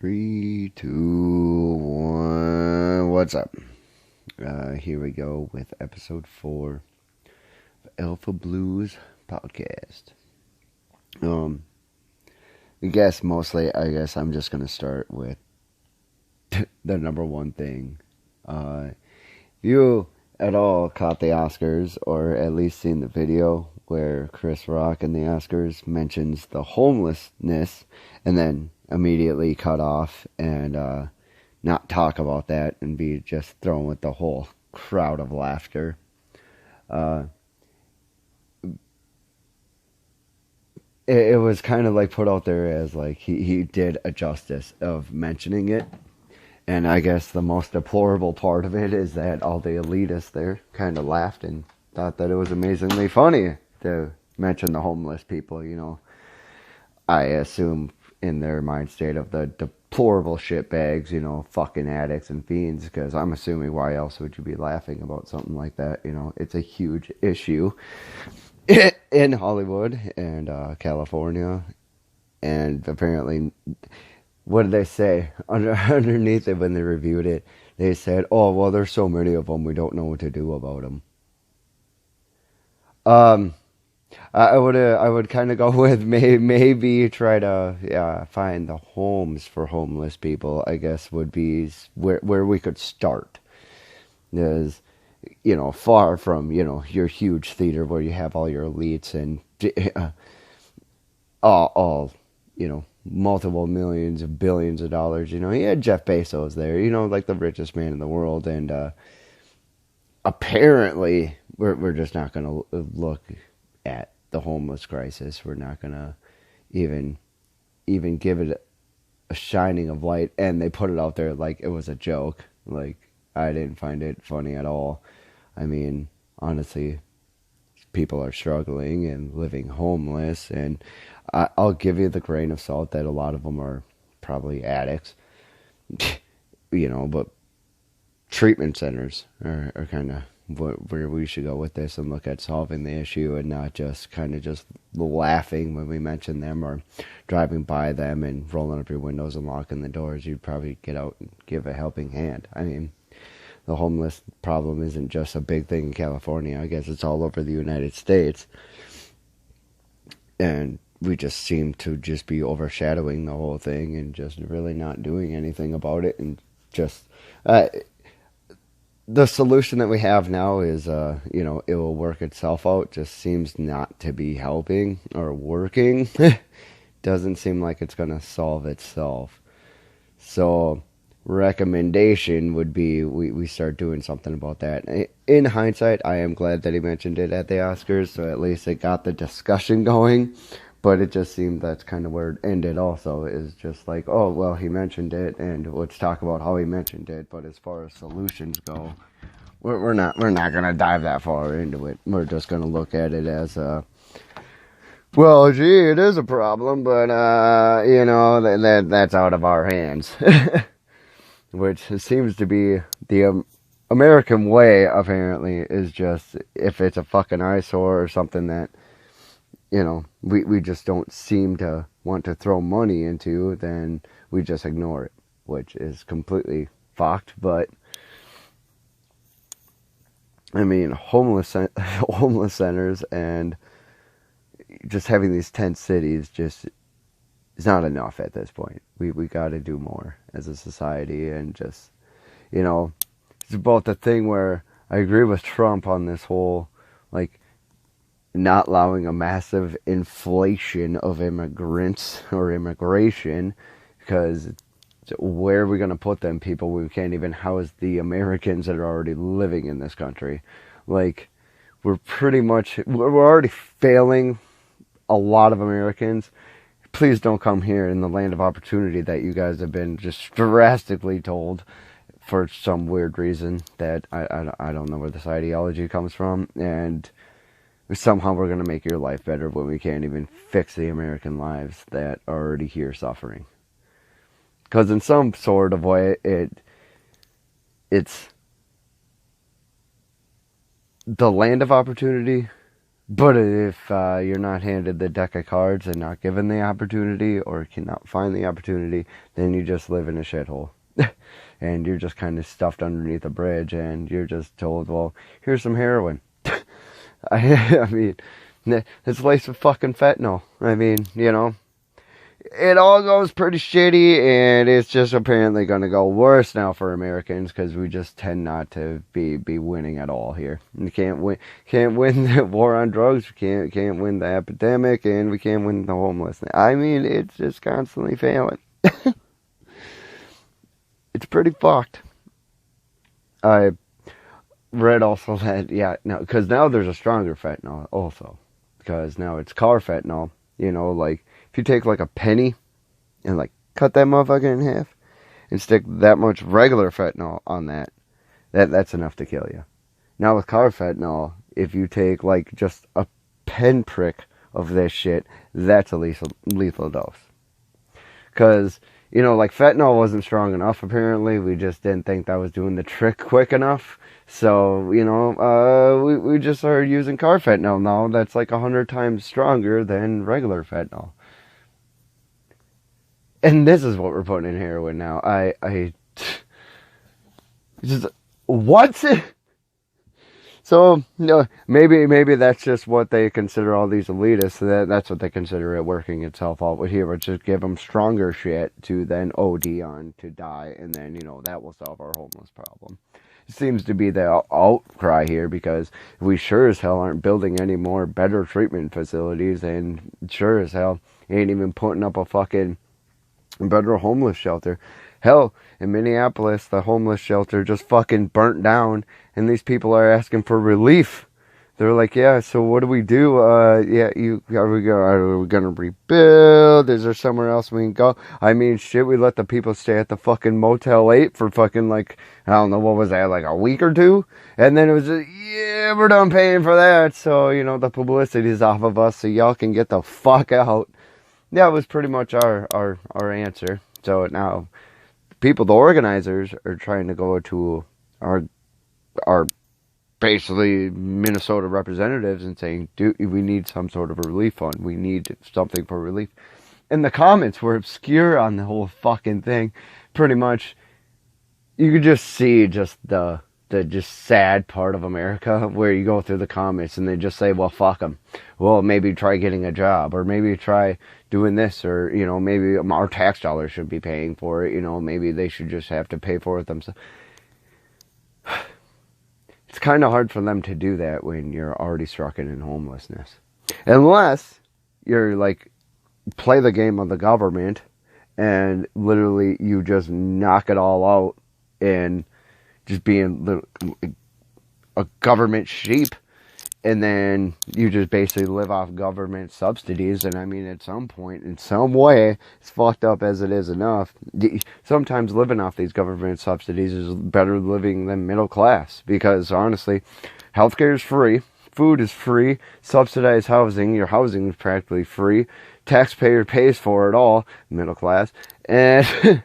Three, two, one. What's up? Here we go with episode 4 of Alpha Blues podcast. I guess I'm just gonna start with the number one thing. If you at all caught the Oscars, or at least seen the video where Chris Rock in the Oscars mentions the homelessness, and then immediately cut off and not talk about that and be just thrown with the whole crowd of laughter. It was kind of like put out there as like he did a justice of mentioning it. And I guess the most deplorable part of it is that all the elitists there kind of laughed and thought that it was amazingly funny to mention the homeless people, you know. I assume in their mind state of the deplorable shitbags, you know, fucking addicts and fiends, because I'm assuming why else would you be laughing about something like that, you know. It's a huge issue in Hollywood and California, and apparently, what did they say underneath it when they reviewed it? They said, "Oh, well, there's so many of them, we don't know what to do about them." I would kind of go with maybe try to find the homes for homeless people. I guess would be where we could start. Is, you know, far from, you know, your huge theater where you have all your elites and all you know, multiple millions of billions of dollars. You know, he had Jeff Bezos there, you know, like the richest man in the world, and apparently we're just not going to look at the homeless crisis. We're not going to even give it a shining of light, and they put it out there like it was a joke. Like, I didn't find it funny at all. I mean, honestly, people are struggling and living homeless, and I'll give you the grain of salt that a lot of them are probably addicts, you know, but treatment centers are kind of where we should go with this and look at solving the issue, and not just kind of just laughing when we mention them or driving by them and rolling up your windows and locking the doors. You'd probably get out and give a helping hand. I mean, the homeless problem isn't just a big thing in California. I guess it's all over the United States. And we just seem to just be overshadowing the whole thing and just really not doing anything about it. And just, the solution that we have now is, you know, it will work itself out. Just seems not to be helping or working. Doesn't seem like it's going to solve itself. So, recommendation would be we start doing something about that. In hindsight, I am glad that he mentioned it at the Oscars, so at least it got the discussion going. But it just seemed that's kind of where it ended also, is just like, oh, well, he mentioned it, and let's talk about how he mentioned it. But as far as solutions go, we're not going to dive that far into it. We're just going to look at it as well, gee, it is a problem, but you know, that's out of our hands. Which seems to be the American way, apparently, is just, if it's a fucking eyesore or something that, you know, we just don't seem to want to throw money into, then we just ignore it, which is completely fucked. But, I mean, homeless centers and just having these tent cities just is not enough at this point. We got to do more as a society, and just, you know, it's about the thing where I agree with Trump on this whole, like, not allowing a massive inflation of immigrants or immigration, because where are we going to put them people? We can't even house the Americans that are already living in this country. Like, we're already failing a lot of Americans. Please don't come here in the land of opportunity that you guys have been just drastically told for some weird reason that I don't know where this ideology comes from, and somehow we're going to make your life better when we can't even fix the American lives that are already here suffering. Because in some sort of way, it's the land of opportunity, But if you're not handed the deck of cards and not given the opportunity or cannot find the opportunity, then you just live in a shithole. And you're just kind of stuffed underneath a bridge and you're just told, well, here's some heroin. I mean, it's laced with fucking fentanyl. I mean, it all goes pretty shitty, and it's just apparently going to go worse now for Americans because we just tend not to be winning at all here. We can't win the war on drugs. We can't win the epidemic, and we can't win the homelessness. I mean, it's just constantly failing. It's pretty fucked. I read also that because now there's a stronger fentanyl also, because now it's car fentanyl. Like if you take like a penny and like cut that motherfucker in half and stick that much regular fentanyl on that's enough to kill you. Now with car fentanyl, if you take like just a pinprick of this shit, that's a lethal dose. Because like fentanyl wasn't strong enough. Apparently, we just didn't think that was doing the trick quick enough. So we just started using car fentanyl now. That's like 100 times stronger than regular fentanyl. And this is what we're putting in heroin now. I just what? So maybe that's just what they consider all these elitists. That's what they consider it working itself out with here. It's just give them stronger shit to then OD on to die, and then that will solve our homeless problem. It seems to be the outcry here because we sure as hell aren't building any more better treatment facilities, and sure as hell ain't even putting up a fucking better homeless shelter. Hell, in Minneapolis, the homeless shelter just fucking burnt down, and these people are asking for relief. They're like, yeah, so what do we do? Are we gonna rebuild? Is there somewhere else we can go? I mean, shit, we let the people stay at the fucking Motel 8 for fucking, like, I don't know, what was that, like a week or two? And then it was just, yeah, we're done paying for that, so, the publicity's off of us, so y'all can get the fuck out. That was pretty much our answer. So now, the organizers, are trying to go to our basically Minnesota representatives and saying, dude, we need some sort of a relief fund. We need something for relief. And the comments were obscure on the whole fucking thing. Pretty much, you could just see just the just sad part of America where you go through the comments and they just say, well, fuck them. Well, maybe try getting a job, or maybe try doing this, or, maybe our tax dollars should be paying for it. Maybe they should just have to pay for it themselves. It's kind of hard for them to do that when you're already stricken in homelessness. Unless you're like, play the game of the government and literally you just knock it all out and just being a government sheep, and then you just basically live off government subsidies. And I mean, at some point, in some way, as fucked up as it is enough, sometimes living off these government subsidies is better living than middle class. Because honestly, healthcare is free, food is free, subsidized housing, your housing is practically free, taxpayer pays for it all, middle class, and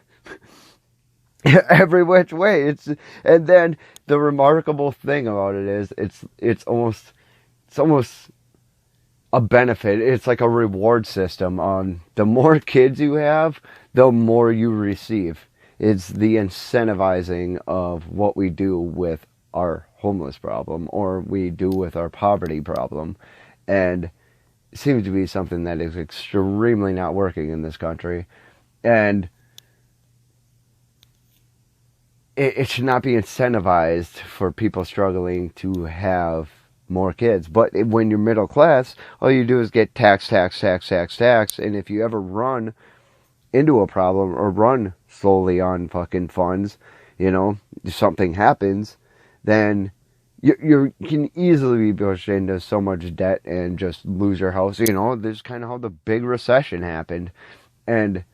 every which way. And then the remarkable thing about it is it's almost a benefit. It's like a reward system. On the more kids you have, the more you receive. It's the incentivizing of what we do with our homeless problem, or we do with our poverty problem. And it seems to be something that is extremely not working in this country. And it should not be incentivized for people struggling to have more kids. But when you're middle class, all you do is get tax. And if you ever run into a problem or run solely on fucking funds, if something happens, then you can easily be pushed into so much debt and just lose your house. This is kind of how the big recession happened. And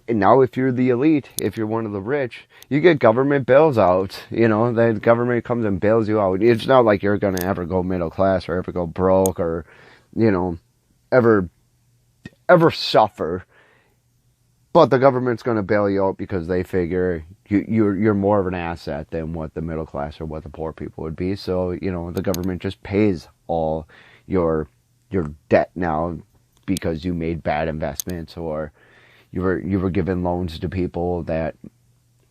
now if you're the elite, if you're one of the rich, you get government bails out. The government comes and bails you out. It's not like you're going to ever go middle class or ever go broke or, ever suffer. But the government's going to bail you out because they figure you're more of an asset than what the middle class or what the poor people would be. So, the government just pays all your debt now because you made bad investments, or you were giving loans to people that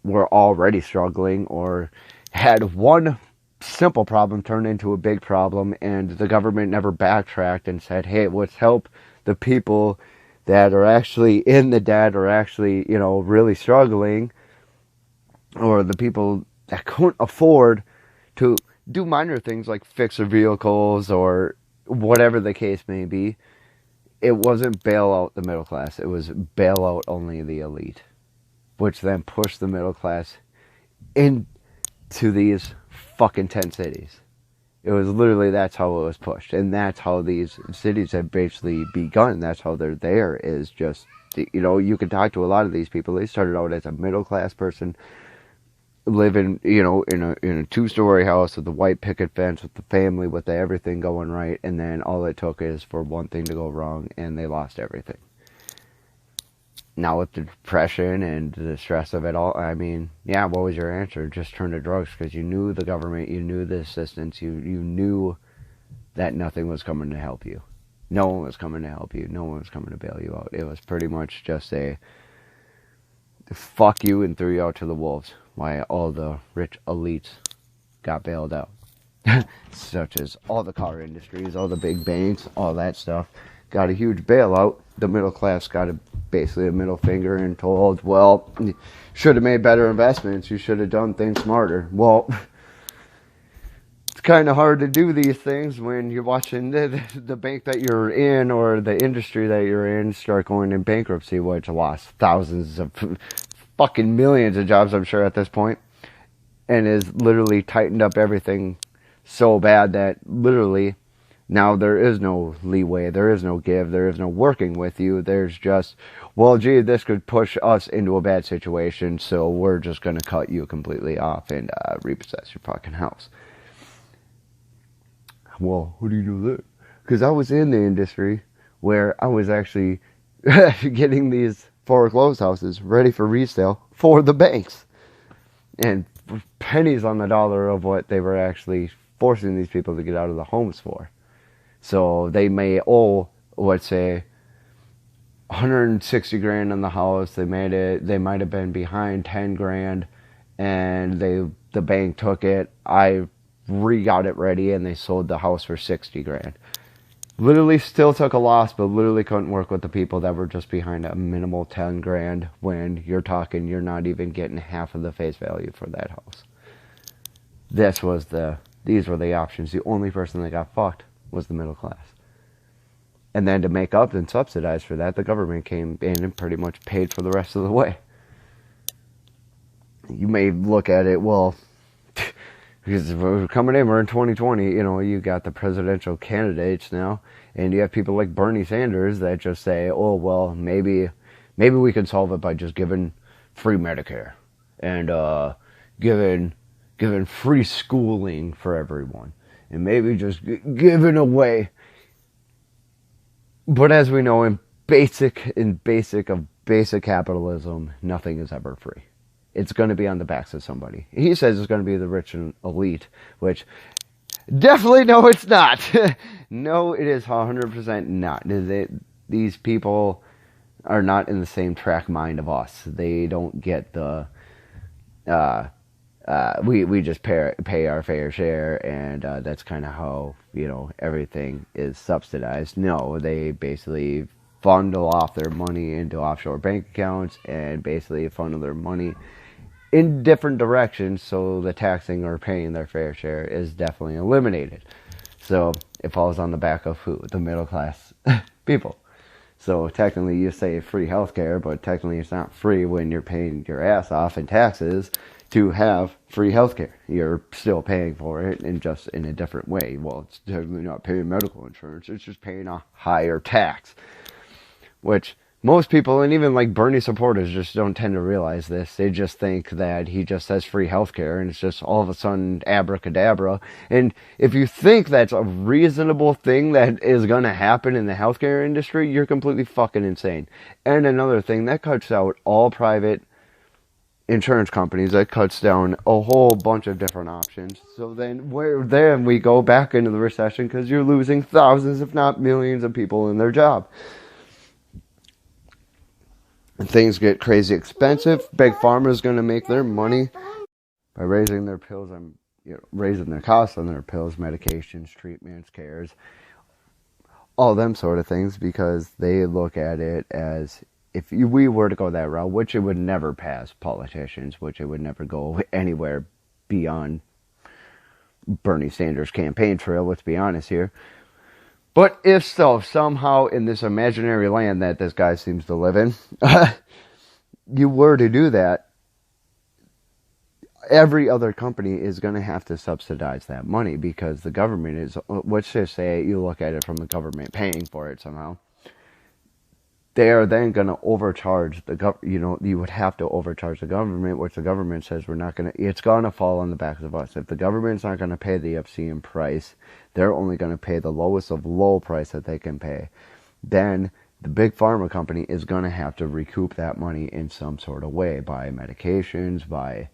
were already struggling, or had one simple problem turn into a big problem, and the government never backtracked and said, hey, let's help the people that are actually in the debt, or actually, really struggling, or the people that couldn't afford to do minor things like fix their vehicles or whatever the case may be. It wasn't bail out the middle class. It was bail out only the elite, which then pushed the middle class into these fucking tent cities. It was literally, that's how it was pushed. And that's how these cities have basically begun. That's how they're there, is just, you can talk to a lot of these people. They started out as a middle class person living, in a 2-story house with a white picket fence, with the family, with everything going right. And then all it took is for one thing to go wrong, and they lost everything. Now with the depression and the stress of it all, I mean, yeah, what was your answer? Just turn to drugs, because you knew the government, you knew the assistance, you knew that nothing was coming to help you. No one was coming to help you. No one was coming to bail you out. It was pretty much just a fuck you and threw you out to the wolves, while all the rich elites got bailed out. Such as all the car industries, all the big banks, all that stuff got a huge bailout. The middle class got basically a middle finger and told, well, you should have made better investments. You should have done things smarter. Well, it's kind of hard to do these things when you're watching the bank that you're in, or the industry that you're in, start going in bankruptcy, which lost thousands of fucking millions of jobs, I'm sure, at this point, and is literally tightened up everything so bad that literally now there is no leeway, there is no give, there is no working with you. There's just, well, gee, this could push us into a bad situation, so we're just going to cut you completely off and repossess your fucking house. Well, who do you know that? Because I was in the industry where I was actually getting these foreclosed houses ready for resale for the banks. And pennies on the dollar of what they were actually forcing these people to get out of the homes for. So they may owe, let's say, 160 grand on the house. They might have been behind 10 grand, and the bank took it. I got it ready, and they sold the house for 60 grand. Literally still took a loss, but literally couldn't work with the people that were just behind a minimal 10 grand when you're not even getting half of the face value for that house. These were the options. The only person that got fucked was the middle class. And then to make up and subsidize for that, the government came in and pretty much paid for the rest of the way. You may look at it, well, because we're coming in, we're in 2020, you got the presidential candidates now, and you have people like Bernie Sanders that just say, oh, well, maybe we can solve it by just giving free Medicare and giving free schooling for everyone, and maybe just giving away. But as we know, in basic capitalism, nothing is ever free. It's going to be on the backs of somebody. He says it's going to be the rich and elite, which definitely no, it's not. No, it is 100% not. These people are not in the same track mind of us. They don't get the we just pay our fair share, and that's kind of how everything is subsidized. No, they basically funnel off their money into offshore bank accounts, and basically funnel their money in different directions, so the taxing or paying their fair share is definitely eliminated. So it falls on the back of who? The middle class people. So technically you say free healthcare, but technically it's not free when you're paying your ass off in taxes to have free healthcare. You're still paying for it, and just in a different way. Well, it's technically not paying medical insurance, it's just paying a higher tax. Which most people, and even like Bernie supporters, just don't tend to realize this. They just think that he just says free healthcare, and it's just all of a sudden abracadabra. And if you think that's a reasonable thing that is going to happen in the healthcare industry, you're completely fucking insane. And another thing, that cuts out all private insurance companies, that cuts down a whole bunch of different options. So then we go back into the recession because you're losing thousands, if not millions, of people in their job. And things get crazy expensive. Big Pharma is going to make their money by raising their pills on, raising their costs on their pills, medications, treatments, cares, all them sort of things, because they look at it as, if we were to go that route, which it would never pass politicians, which it would never go anywhere beyond Bernie Sanders' campaign trail, let's be honest here. But if so, somehow in this imaginary land that this guy seems to live in, you were to do that, every other company is going to have to subsidize that money, because the government is, let's just say you look at it from the government paying for it somehow. They are then going to overcharge the government. You would have to overcharge the government, which the government says we're not going to. It's going to fall on the backs of us. If the government's not going to pay the obscene price, they're only going to pay the lowest of low price that they can pay. Then the big pharma company is going to have to recoup that money in some sort of way, by medications, by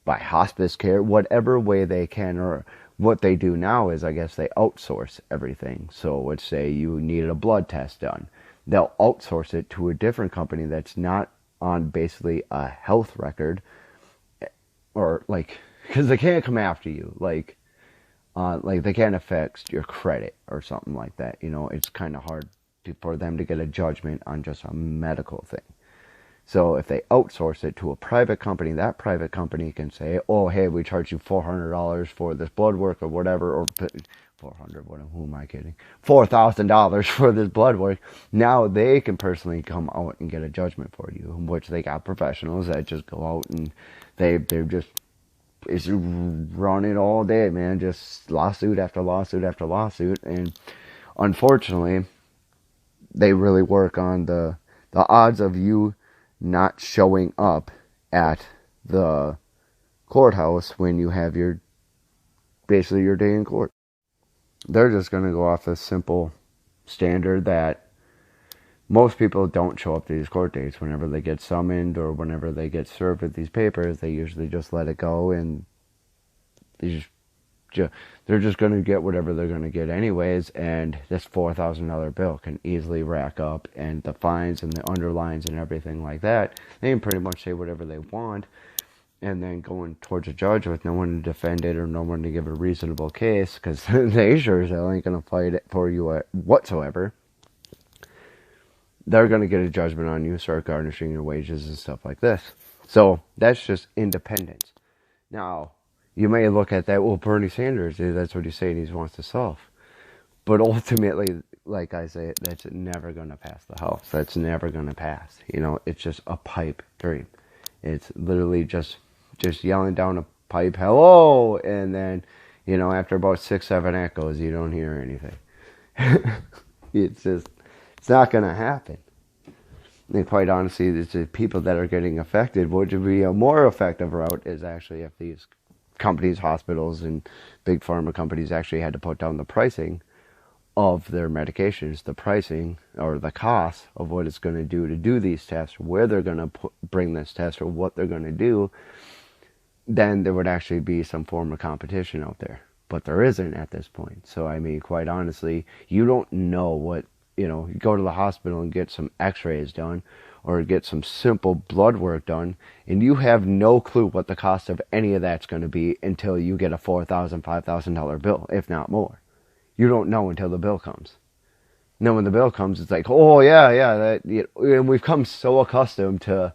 hospice care, whatever way they can. Or what they do now is, I guess, they outsource everything. So let's say you needed a blood test done. They'll outsource it to a different company that's not on basically a health record, or because they can't come after you, like they can't affect your credit or something like that. It's kind of hard for them to get a judgment on just a medical thing. So if they outsource it to a private company, that private company can say, oh, hey, we charge you $400 for this blood work or whatever, or 400, who am I kidding? $4,000 for this blood work. Now they can personally come out and get a judgment for you, which they got professionals that just go out and they're just run it all day, man. Just lawsuit after lawsuit after lawsuit. And unfortunately, they really work on the odds of you not showing up at the courthouse when you have basically your day in court. They're just going to go off this simple standard that most people don't show up to these court dates. Whenever they get summoned or whenever they get served with these papers, they usually just let it go, and they're just going to get whatever they're going to get anyways. And this $4,000 bill can easily rack up, and the fines and the underlines and everything like that, they can pretty much say whatever they want. And then going towards a judge with no one to defend it or no one to give a reasonable case, because they sure as hell ain't going to fight it for you whatsoever. They're going to get a judgment on you, start garnishing your wages and stuff like this. So that's just independence. Now, you may look at that, well, Bernie Sanders, that's what he's saying he wants to solve. But ultimately, like I say, that's never going to pass the House. That's never going to pass. It's just a pipe dream. It's literally just yelling down a pipe, hello, and then, after about 6-7 echoes, you don't hear anything. It's not going to happen. And quite honestly, it's the people that are getting affected. What would be a more effective route is actually if these companies, hospitals, and big pharma companies actually had to put down the pricing of their medications, the pricing or the cost of what it's going to do these tests, where they're going to bring this test, or what they're going to do. Then there would actually be some form of competition out there. But there isn't at this point. So, quite honestly, you don't know what, you go to the hospital and get some x-rays done or get some simple blood work done, and you have no clue what the cost of any of that's going to be until you get a $4,000, $5,000 bill, if not more. You don't know until the bill comes. And then when the bill comes, it's like, oh, yeah, and we've come so accustomed to,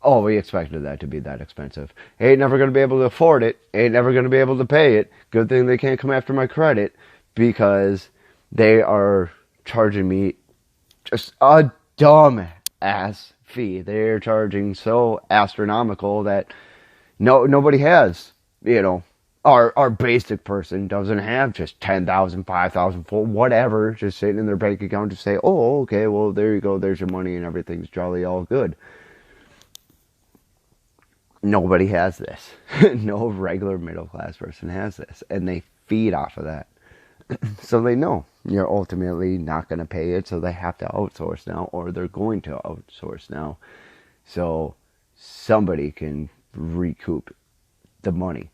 oh, we expected that to be that expensive. Ain't never going to be able to afford it. Ain't never going to be able to pay it. Good thing they can't come after my credit, because they are charging me just a dumb ass fee. They're charging so astronomical that nobody has, our basic person doesn't have just $10,000, $5,000, whatever, just sitting in their bank account to say, oh, okay, well, there you go, there's your money and everything's jolly all good. Nobody has this. No regular middle class person has this, and they feed off of that. So they know you're ultimately not going to pay it, so they have to outsource now, or they're going to outsource now. So somebody can recoup the money.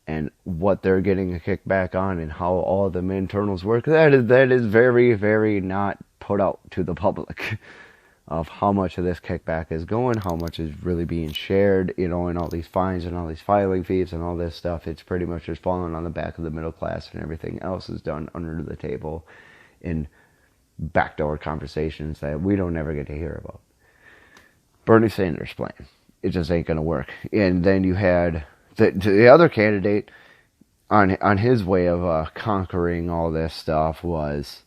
And what they're getting a kickback on and how all the internals work, that is very, very not put out to the public of how much of this kickback is going, how much is really being shared, and all these fines and all these filing fees and all this stuff. It's pretty much just falling on the back of the middle class, and everything else is done under the table in backdoor conversations that we don't ever get to hear about. Bernie Sanders' plan, it just ain't going to work. And then you had the other candidate on his way of conquering all this stuff was,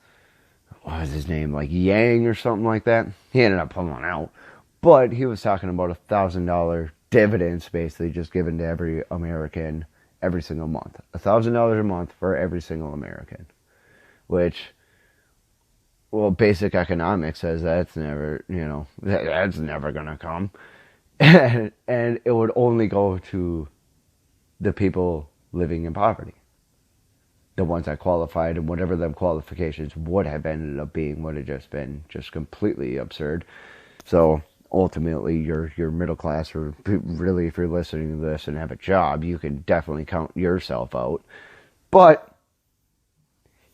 what was his name, like Yang or something like that. He ended up pulling out, but he was talking about $1,000 dividends basically just given to every American every single month. $1,000 a month for every single American, which, well, basic economics says that's never, that's never gonna come, and it would only go to the people living in poverty, the ones that qualified, and whatever them qualifications would have ended up being would have just been just completely absurd. So ultimately, your middle class, or really, if you're listening to this and have a job, you can definitely count yourself out. But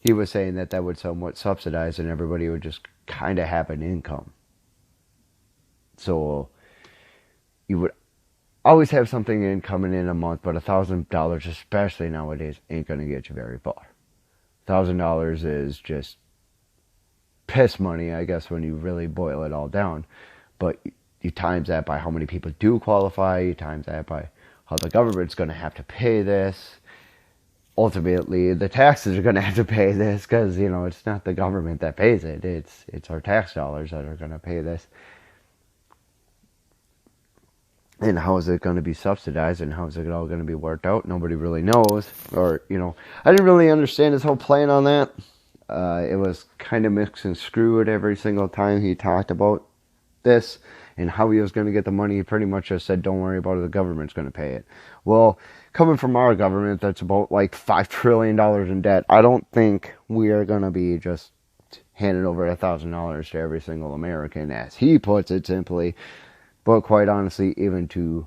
he was saying that would somewhat subsidize, and everybody would just kind of have an income. So you would always have something in coming in a month, but $1,000, especially nowadays, ain't going to get you very far. $1,000 is just piss money, I guess, when you really boil it all down. But you times that by how many people do qualify, you times that by how the government's going to have to pay this. Ultimately, the taxes are going to have to pay this because, it's not the government that pays it. It's our tax dollars that are going to pay this. And how is it going to be subsidized, and how is it all going to be worked out? Nobody really knows. Or, I didn't really understand his whole plan on that. It was kind of mixed and screwed every single time he talked about this and how he was going to get the money. He pretty much just said, don't worry about it, the government's going to pay it. Well, coming from our government, that's about like $5 trillion in debt. I don't think we are going to be just handing over $1,000 to every single American, as he puts it simply. But quite honestly, even to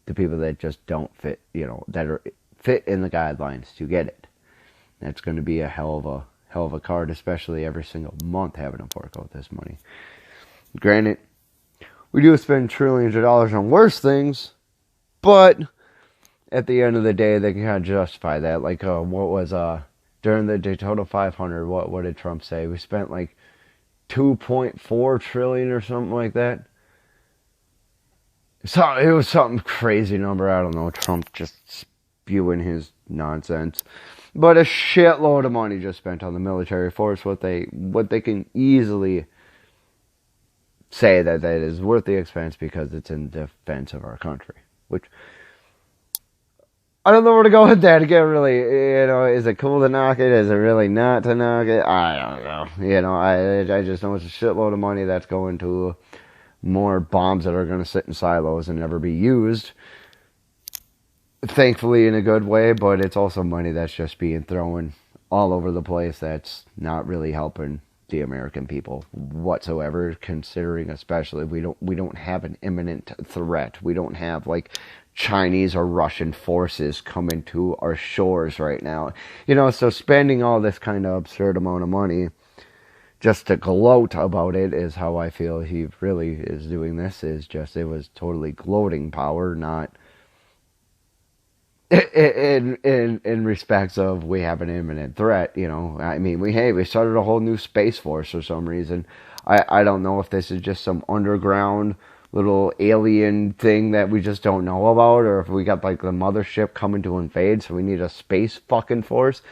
the people that just don't fit, that are fit in the guidelines to get it, that's going to be a hell of a card, especially every single month having to fork out this money. Granted, we do spend trillions of dollars on worse things, but at the end of the day, they can kind of justify that. Like, what was during the Daytona 500? What did Trump say? We spent like 2.4 trillion or something like that. So it was some crazy number. I don't know. Trump just spewing his nonsense, but a shitload of money just spent on the military force. What they can easily say that is worth the expense because it's in defense of our country. Which I don't know where to go with that. Again, really, is it cool to knock it? Is it really not to knock it? I don't know. I just know it's a shitload of money that's going to more bombs that are going to sit in silos and never be used. Thankfully, in a good way, but it's also money that's just being thrown all over the place that's not really helping the American people whatsoever, considering especially we don't have an imminent threat. We don't have like Chinese or Russian forces coming to our shores right now. So spending all this kind of absurd amount of money just to gloat about it is how I feel he really is doing this. Is just, it was totally gloating power, not in respects of we have an imminent threat. I mean, we started a whole new space force for some reason. I don't know if this is just some underground little alien thing that we just don't know about, or if we got like the mothership coming to invade, so we need a space fucking force.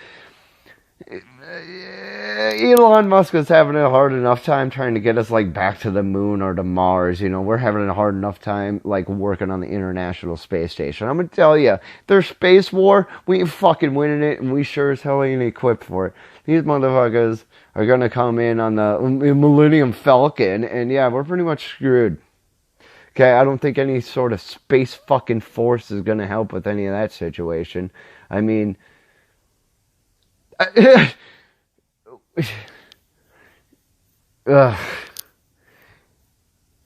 Elon Musk is having a hard enough time trying to get us like back to the moon or to Mars. We're having a hard enough time like working on the International Space Station. I'm gonna tell you, there's space war, we ain't fucking winning it, and we sure as hell ain't equipped for it. These motherfuckers are gonna come in on the Millennium Falcon, and yeah, we're pretty much screwed. Okay, I don't think any sort of space fucking force is gonna help with any of that situation. I mean,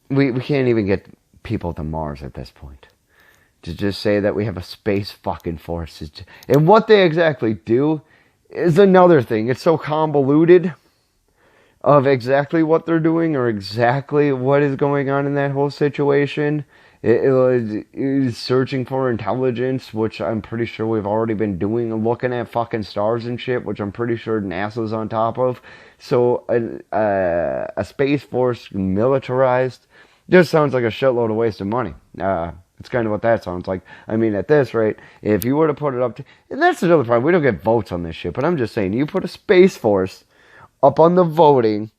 we can't even get people to Mars at this point. to just say that we have a space fucking force. And what they exactly do is another thing. It's so convoluted of exactly what they're doing or exactly what is going on in that whole situation. It is searching for intelligence, which I'm pretty sure we've already been doing, looking at fucking stars and shit, which I'm pretty sure NASA's on top of. So a space force militarized just sounds like a shitload of waste of money. It's kind of what that sounds like. I mean, at this rate, if you were to put it up to... And that's another problem. We don't get votes on this shit, but I'm just saying, you put a space force up on the voting,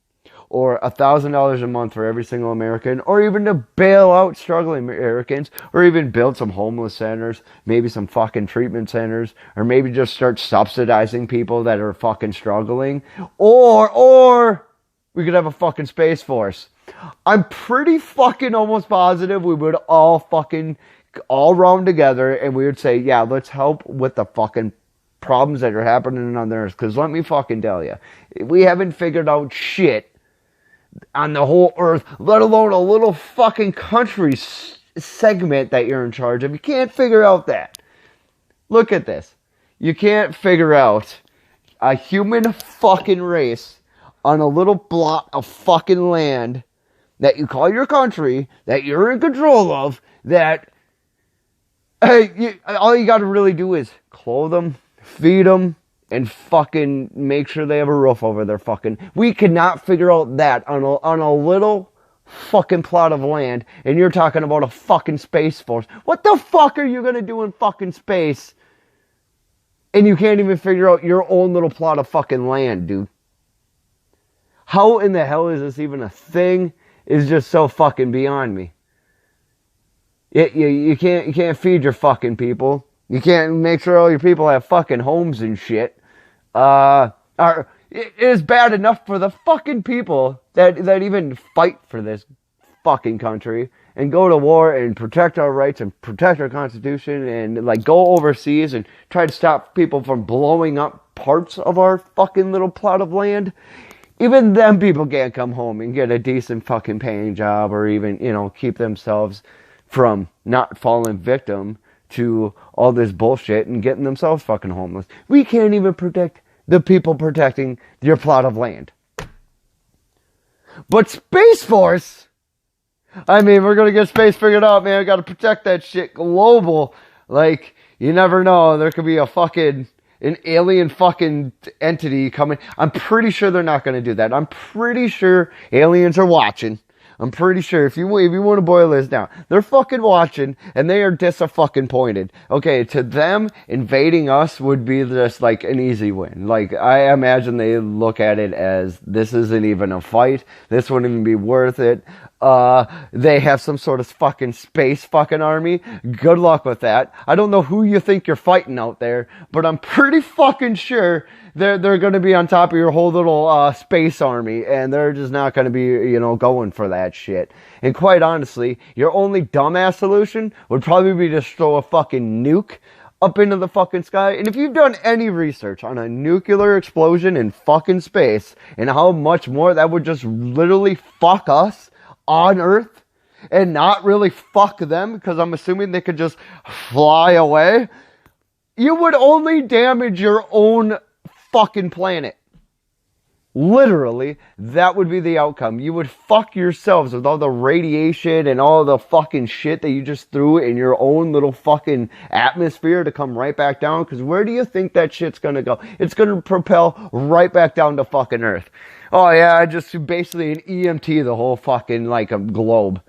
or $1,000 a month for every single American, or even to bail out struggling Americans, or even build some homeless centers, maybe some fucking treatment centers, or maybe just start subsidizing people that are fucking struggling, or we could have a fucking space force. I'm pretty fucking almost positive we would all round together and we would say, yeah, let's help with the fucking problems that are happening on the earth. Because let me fucking tell you, we haven't figured out shit on the whole earth, let alone a little fucking country segment that you're in charge of. You can't figure out that. Look at this. You can't figure out a human fucking race on a little block of fucking land that you call your country, that you're in control of, that all you got to really do is clothe them, feed them, and fucking make sure they have a roof over their fucking... We cannot figure out that on a little fucking plot of land, and you're talking about a fucking space force. What the fuck are you gonna do in fucking space? And you can't even figure out your own little plot of fucking land, dude. How in the hell is this even a thing? Is just so fucking beyond me. You can't feed your fucking people. You can't make sure all your people have fucking homes and shit. It is bad enough for the fucking people that even fight for this fucking country and go to war and protect our rights and protect our Constitution and like go overseas and try to stop people from blowing up parts of our fucking little plot of land. Even them people can't come home and get a decent fucking paying job or even, keep themselves from not falling victim to all this bullshit and getting themselves fucking homeless. We can't even protect the people protecting your plot of land. But Space Force, I mean, we're going to get space figured out, man. We got to protect that shit global. Like, you never know. There could be an alien fucking entity coming. I'm pretty sure they're not going to do that. I'm pretty sure aliens are watching. I'm pretty sure if you want to boil this down, they're fucking watching and they are disappointed. Okay, to them, invading us would be just like an easy win. Like, I imagine they look at it as this isn't even a fight. This wouldn't even be worth it. They have some sort of fucking space fucking army. Good luck with that. I don't know who you think you're fighting out there, but I'm pretty fucking sure they're going to be on top of your whole little space army, and they're just not going to be, going for that shit. And quite honestly, your only dumbass solution would probably be to throw a fucking nuke up into the fucking sky. And if you've done any research on a nuclear explosion in fucking space and how much more that would just literally fuck us on Earth and not really fuck them, because I'm assuming they could just fly away, you would only damage your own fucking planet. Literally, that would be the outcome. You would fuck yourselves with all the radiation and all the fucking shit that you just threw in your own little fucking atmosphere to come right back down. Because where do you think that shit's gonna go? It's gonna propel right back down to fucking Earth. Oh yeah, I just basically an EMT the whole fucking like a globe.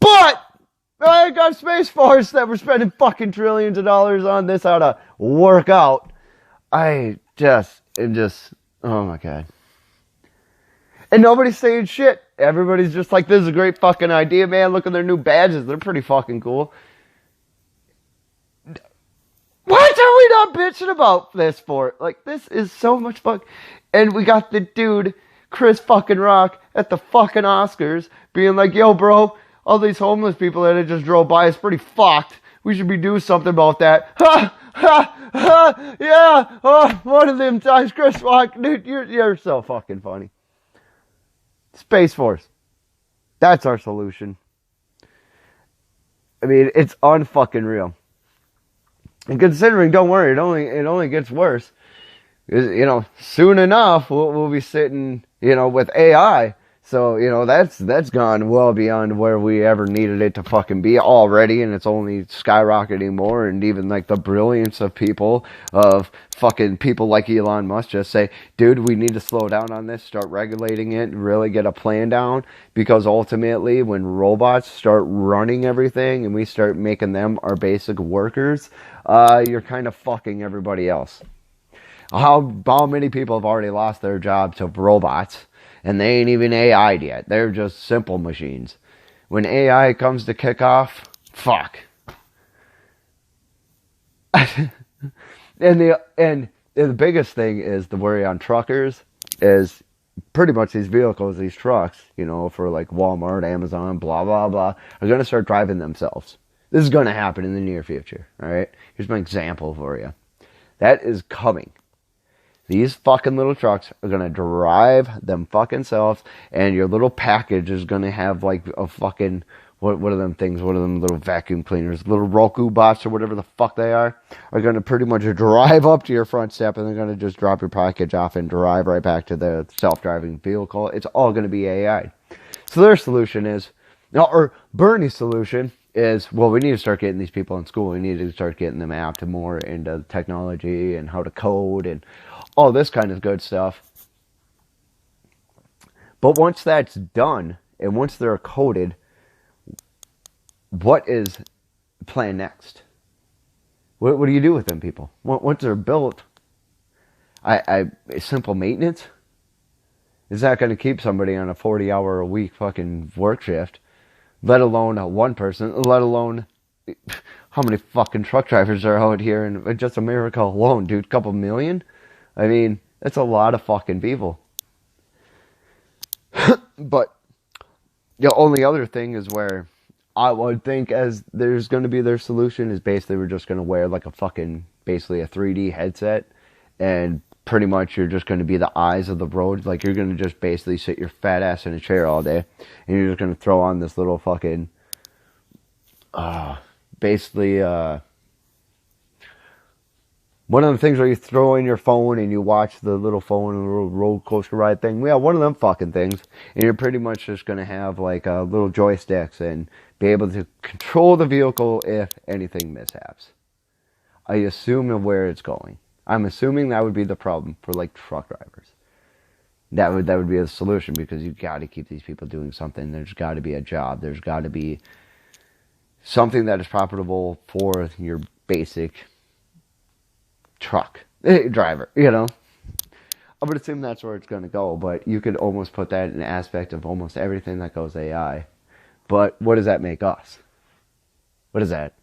But I got Space Force that we're spending fucking trillions of dollars on. This ought to work out. Oh my God. And nobody's saying shit. Everybody's just like, this is a great fucking idea, man. Look at their new badges. They're pretty fucking cool. What are we not bitching about this for? Like, this is so much fun. And we got the dude, Chris fucking Rock, at the fucking Oscars, being like, yo, bro, all these homeless people that I just drove by is pretty fucked. We should be doing something about that. Ha! Ha! Ha! Yeah! Oh, one of them times, Chris Rock. Dude, you're so fucking funny. Space Force. That's our solution. I mean, it's unfucking real. And considering, don't worry, it only gets worse. Soon enough we'll be sitting, with AI. So, that's gone well beyond where we ever needed it to fucking be already, and it's only skyrocketing more. And even like the brilliance of fucking people like Elon Musk just say, dude, we need to slow down on this, start regulating it, and really get a plan down, because ultimately when robots start running everything and we start making them our basic workers, you're kind of fucking everybody else. How many people have already lost their job to robots, and they ain't even AI'd yet. They're just simple machines. When AI comes to kick off, fuck. and the biggest thing is the worry on truckers is pretty much these vehicles, these trucks, for like Walmart, Amazon, blah, blah, blah, are going to start driving themselves. This is going to happen in the near future, all right? Here's my example for you. That is coming. These fucking little trucks are going to drive them fucking selves, and your little package is going to have like a fucking, what are them things, what are them little vacuum cleaners, little Roku bots or whatever the fuck they are going to pretty much drive up to your front step, and they're going to just drop your package off and drive right back to the self-driving vehicle. It's all going to be AI. So their solution is, or Bernie's solution is, well, we need to start getting these people in school. We need to start getting them apt more into technology and how to code and all this kind of good stuff. But once that's done, and once they're coded, what is the plan next? What do you do with them people? Once they're built, simple maintenance? Is that going to keep somebody on a 40-hour-a-week fucking work shift? Let alone one person, let alone how many fucking truck drivers are out here in just America alone, dude? Couple million? I mean, that's a lot of fucking people. But the only other thing is where I would think as there's going to be their solution is basically we're just going to wear like basically a 3D headset, and pretty much you're just going to be the eyes of the road. Like you're going to just basically sit your fat ass in a chair all day, and you're just going to throw on this little fucking, one of the things where you throw in your phone and you watch the little phone and the little roller coaster ride thing. Yeah, one of them fucking things. And you're pretty much just going to have like little joysticks and be able to control the vehicle if anything mishaps. I assume where it's going. I'm assuming that would be the problem for like truck drivers. That would be a solution, because you've got to keep these people doing something. There's got to be a job. There's got to be something that is profitable for your basic truck driver, I would assume that's where it's going to go, but you could almost put that in an aspect of almost everything that goes AI. But what does that make us? What is that?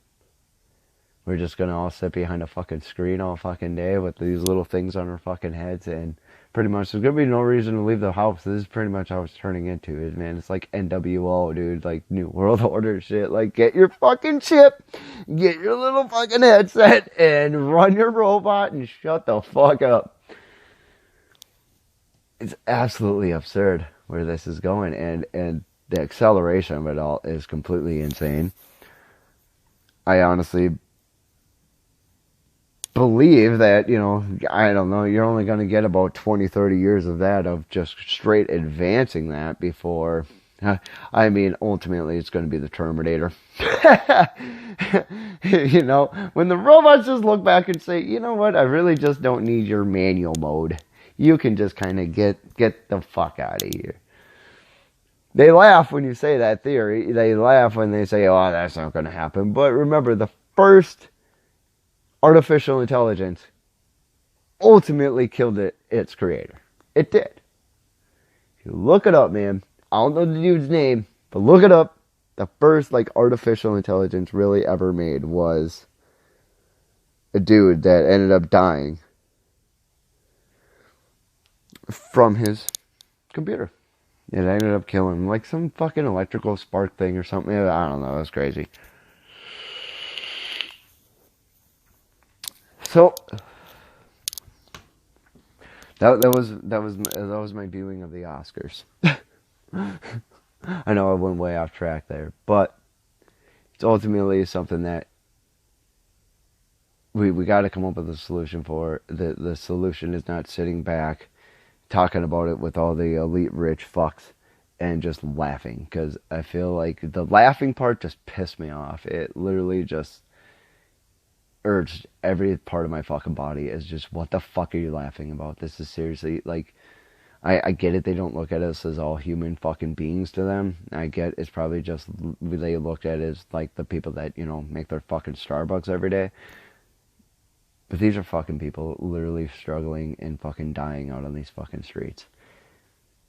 We're just going to all sit behind a fucking screen all fucking day with these little things on our fucking heads, and pretty much there's going to be no reason to leave the house. This is pretty much how it's turning into, man. It's like NWO, dude, like New World Order shit. Like, get your fucking chip, get your little fucking headset, and run your robot and shut the fuck up. It's absolutely absurd where this is going, and the acceleration of it all is completely insane. I honestly believe that, I don't know, you're only going to get about 20, 30 years of that, of just straight advancing that before, ultimately it's going to be the Terminator. When the robots just look back and say, you know what, I really just don't need your manual mode. You can just kind of get the fuck out of here. They laugh when you say that theory. They laugh when they say, oh, that's not going to happen. But remember, the first artificial intelligence ultimately killed its creator. It did. If you look it up, man. I don't know the dude's name, but look it up. The first artificial intelligence really ever made was a dude that ended up dying from his computer. It ended up killing him, like some fucking electrical spark thing or something. I don't know. It was crazy. So that was my viewing of the Oscars. I know I went way off track there, but It's ultimately something that we got to come up with a solution for. The solution is not sitting back talking about it with all the elite rich fucks and just laughing, because I feel like the laughing part just pissed me off. It literally just urged every part of my fucking body is just, what the fuck are you laughing about? This is seriously like, I get it. They don't look at us as all human fucking beings to them. I get it's probably just they looked at it as like the people that, make their fucking Starbucks every day. But these are fucking people literally struggling and fucking dying out on these fucking streets.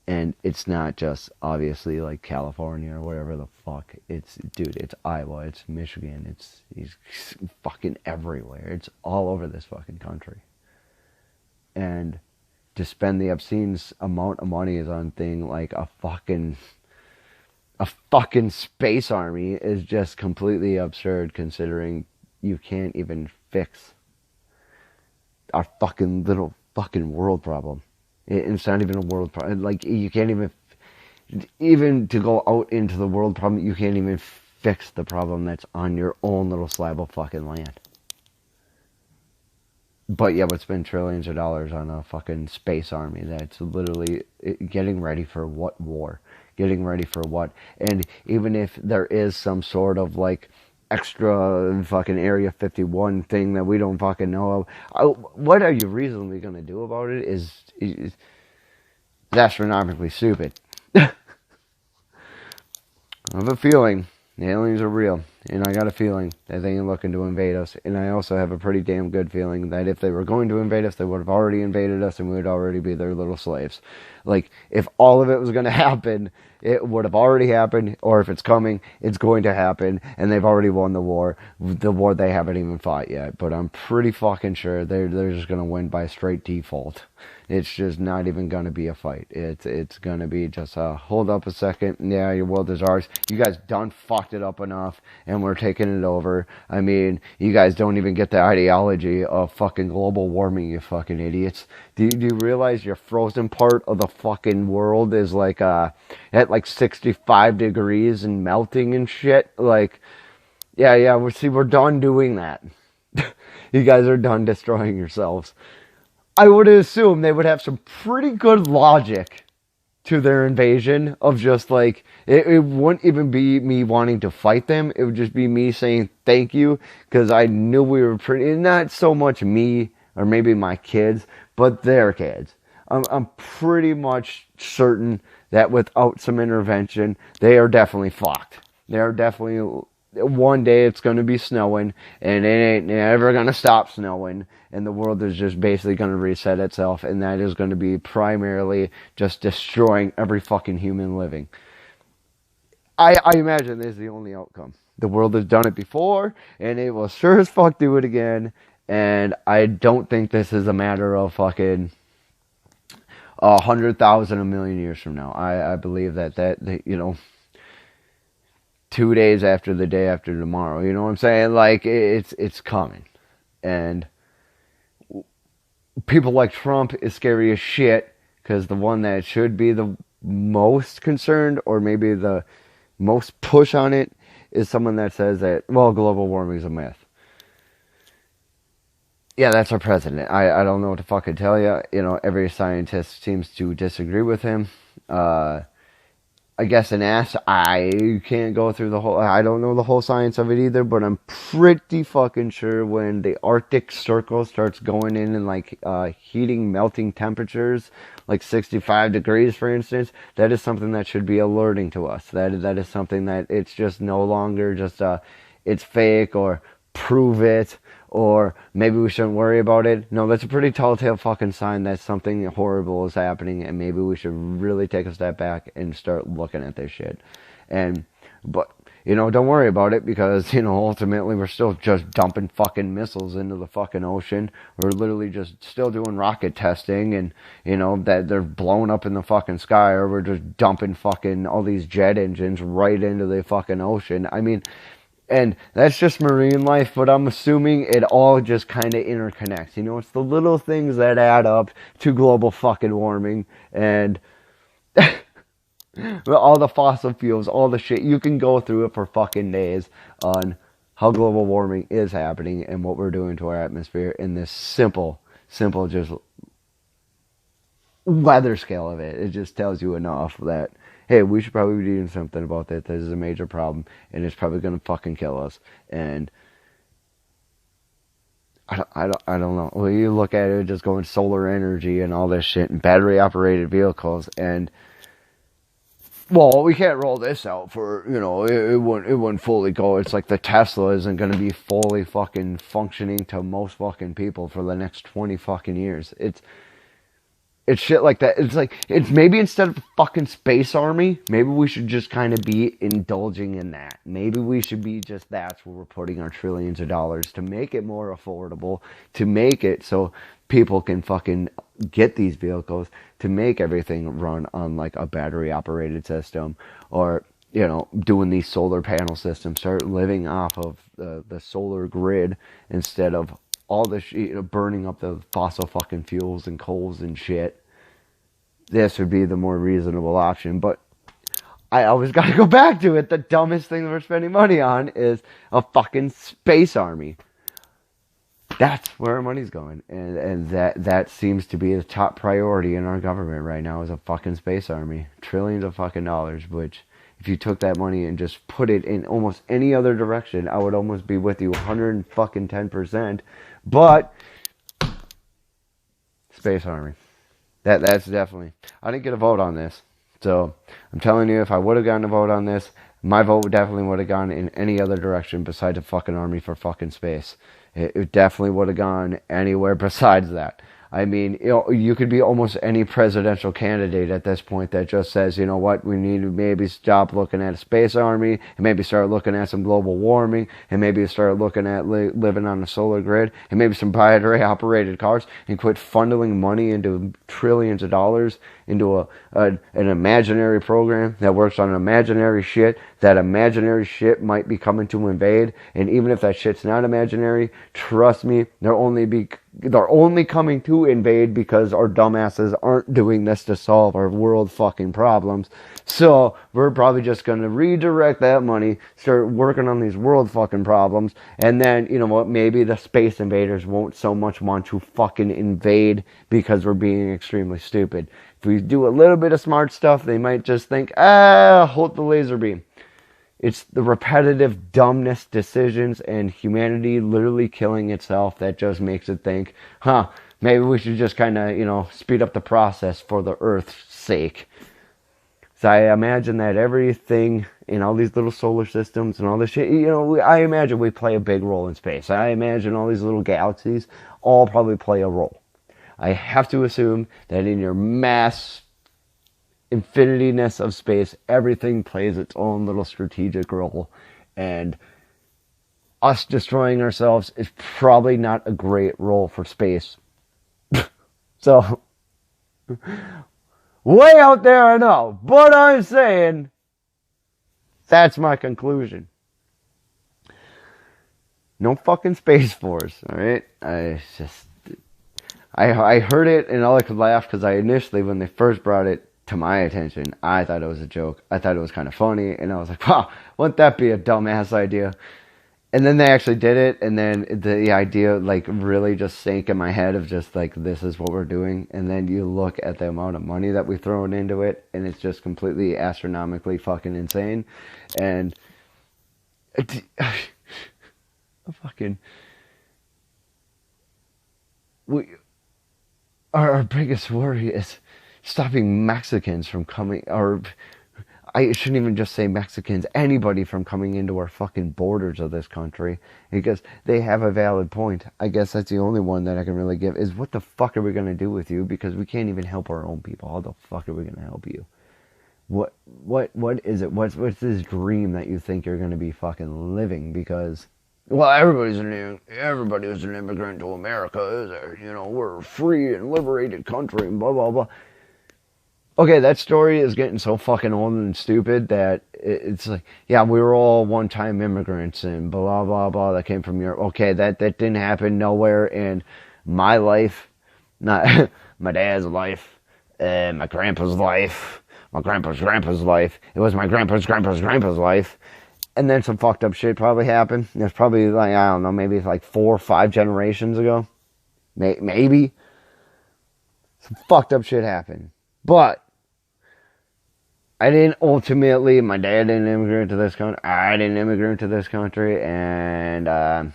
And it's not just obviously like California or whatever the fuck. It's Iowa, it's Michigan, it's fucking everywhere. It's all over this fucking country. And to spend the obscene amount of money is on thing like a fucking space army is just completely absurd, considering you can't even fix our fucking little fucking world problem. It's not even a world problem. Like, you can't even to go out into the world problem, you can't even fix the problem that's on your own little slab of fucking land. But yeah, would spend trillions of dollars on a fucking space army that's literally getting ready for what war? Getting ready for what? And even if there is some sort of like extra fucking Area 51 thing that we don't fucking know of, what are you reasonably going to do about it is astronomically stupid. I have a feeling the aliens are real, and I got a feeling that they ain't looking to invade us, and I also have a pretty damn good feeling that if they were going to invade us, they would have already invaded us, and we would already be their little slaves. Like, if all of it was going to happen, it would have already happened, or if it's coming, it's going to happen, and they've already won the war they haven't even fought yet, but I'm pretty fucking sure they're just going to win by straight default. It's just not even going to be a fight. It's going to be just hold up a second. Yeah, your world is ours. You guys done fucked it up enough, and we're taking it over. I mean, you guys don't even get the ideology of fucking global warming, you fucking idiots. Do you realize your frozen part of the fucking world is like at like 65 degrees and melting and shit? Like, yeah, we're done doing that. You guys are done destroying yourselves. I would assume they would have some pretty good logic to their invasion of just like, it wouldn't even be me wanting to fight them. It would just be me saying thank you, because I knew we were pretty, not so much me or maybe my kids, but their kids. I'm pretty much certain that without some intervention, they are definitely fucked. They are definitely, one day it's going to be snowing, and it ain't never going to stop snowing, and the world is just basically going to reset itself, and that is going to be primarily just destroying every fucking human living. I imagine this is the only outcome. The world has done it before, and it will sure as fuck do it again, and I don't think this is a matter of fucking 100,000, a million years from now. I believe that 2 days after the day after tomorrow, you know what I'm saying? Like, it's coming. And people like Trump is scary as shit, because the one that should be the most concerned, or maybe the most push on it, is someone that says that, well, global warming is a myth. Yeah, that's our president. I don't know what to fucking tell you. Every scientist seems to disagree with him. I guess an ass. I can't go through the whole, I don't know the whole science of it either, but I'm pretty fucking sure when the Arctic Circle starts going in and like heating, melting temperatures, like 65 degrees, for instance, that is something that should be alerting to us. That is something that it's just no longer just it's fake, or prove it, or maybe we shouldn't worry about it. No, that's a pretty telltale fucking sign that something horrible is happening, and maybe we should really take a step back and start looking at this shit. But don't worry about it, because, ultimately we're still just dumping fucking missiles into the fucking ocean. We're literally just still doing rocket testing, and, that they're blowing up in the fucking sky, or we're just dumping fucking all these jet engines right into the fucking ocean. I mean, and that's just marine life, but I'm assuming it all just kind of interconnects. It's the little things that add up to global fucking warming. And All the fossil fuels, all the shit. You can go through it for fucking days on how global warming is happening and what we're doing to our atmosphere in this simple just weather scale of it. It just tells you enough that, hey, we should probably be doing something about that. This is a major problem and it's probably going to fucking kill us. And I don't know. Well, you look at it just going solar energy and all this shit and battery operated vehicles and well, we can't roll this out for, it wouldn't fully go. It's like the Tesla isn't going to be fully fucking functioning to most fucking people for the next 20 fucking years. It's shit like that. It's like, it's maybe instead of a fucking space army, maybe we should just kind of be indulging in that. Maybe we should be just, that's where we're putting our trillions of dollars to make it more affordable, to make it so people can fucking get these vehicles, to make everything run on like a battery operated system, or, doing these solar panel systems, start living off of the solar grid instead of all the burning up the fossil fucking fuels and coals and shit. This would be the more reasonable option. But I always got to go back to it. The dumbest thing that we're spending money on is a fucking space army. That's where our money's going. And that seems to be the top priority in our government right now is a fucking space army. Trillions of fucking dollars, which if you took that money and just put it in almost any other direction, I would almost be with you 110%. But space army. That's definitely. I didn't get a vote on this. So I'm telling you, if I would have gotten a vote on this, my vote definitely would have gone in any other direction besides a fucking army for fucking space. It definitely would have gone anywhere besides that. I mean, you could be almost any presidential candidate at this point that just says, you know what, we need to maybe stop looking at a space army and maybe start looking at some global warming and maybe start looking at living on a solar grid and maybe some battery operated cars and quit funneling money into trillions of dollars into an imaginary program that works on imaginary shit. That imaginary shit might be coming to invade, and even if that shit's not imaginary, trust me, they're only coming to invade because our dumbasses aren't doing this to solve our world fucking problems. So we're probably just going to redirect that money, start working on these world fucking problems, and then, you know what, maybe the space invaders won't so much want to fucking invade because we're being extremely stupid. If we do a little bit of smart stuff, they might just think, hold the laser beam. It's the repetitive dumbness decisions and humanity literally killing itself that just makes it think, maybe we should just kind of, speed up the process for the Earth's sake. So I imagine that everything in all these little solar systems and all this shit, I imagine we play a big role in space. I imagine all these little galaxies all probably play a role. I have to assume that in your mass infinityness of space, everything plays its own little strategic role. And us destroying ourselves is probably not a great role for space. So, way out there, I know. But I'm saying, that's my conclusion. No fucking Space Force, alright? I heard it and all I could laugh because I initially, when they first brought it to my attention, I thought it was a joke. I thought it was kind of funny, and I was like, wow, wouldn't that be a dumbass idea? And then they actually did it, and then the idea, really just sank in my head of just, this is what we're doing. And then you look at the amount of money that we've thrown into it, and it's just completely astronomically fucking insane. And our biggest worry is stopping Mexicans from coming, or I shouldn't even just say Mexicans, anybody from coming into our fucking borders of this country, because they have a valid point. I guess that's the only one that I can really give, is what the fuck are we going to do with you, because we can't even help our own people. How the fuck are we going to help you? What is it? What's this dream that you think you're going to be fucking living? Because, well, everybody was an immigrant to America, is there? We're a free and liberated country and blah, blah, blah. Okay, that story is getting so fucking old and stupid that it's like, yeah, we were all one-time immigrants and blah, blah, blah, that came from Europe. Okay, that didn't happen nowhere in my life, not my dad's life, my grandpa's life, my grandpa's life. It was my grandpa's life. And then some fucked up shit probably happened. It's probably like, I don't know, maybe it's like 4 or 5 generations ago. Maybe. Some fucked up shit happened. But I didn't ultimately, my dad didn't immigrate to this country. I didn't immigrate to this country. And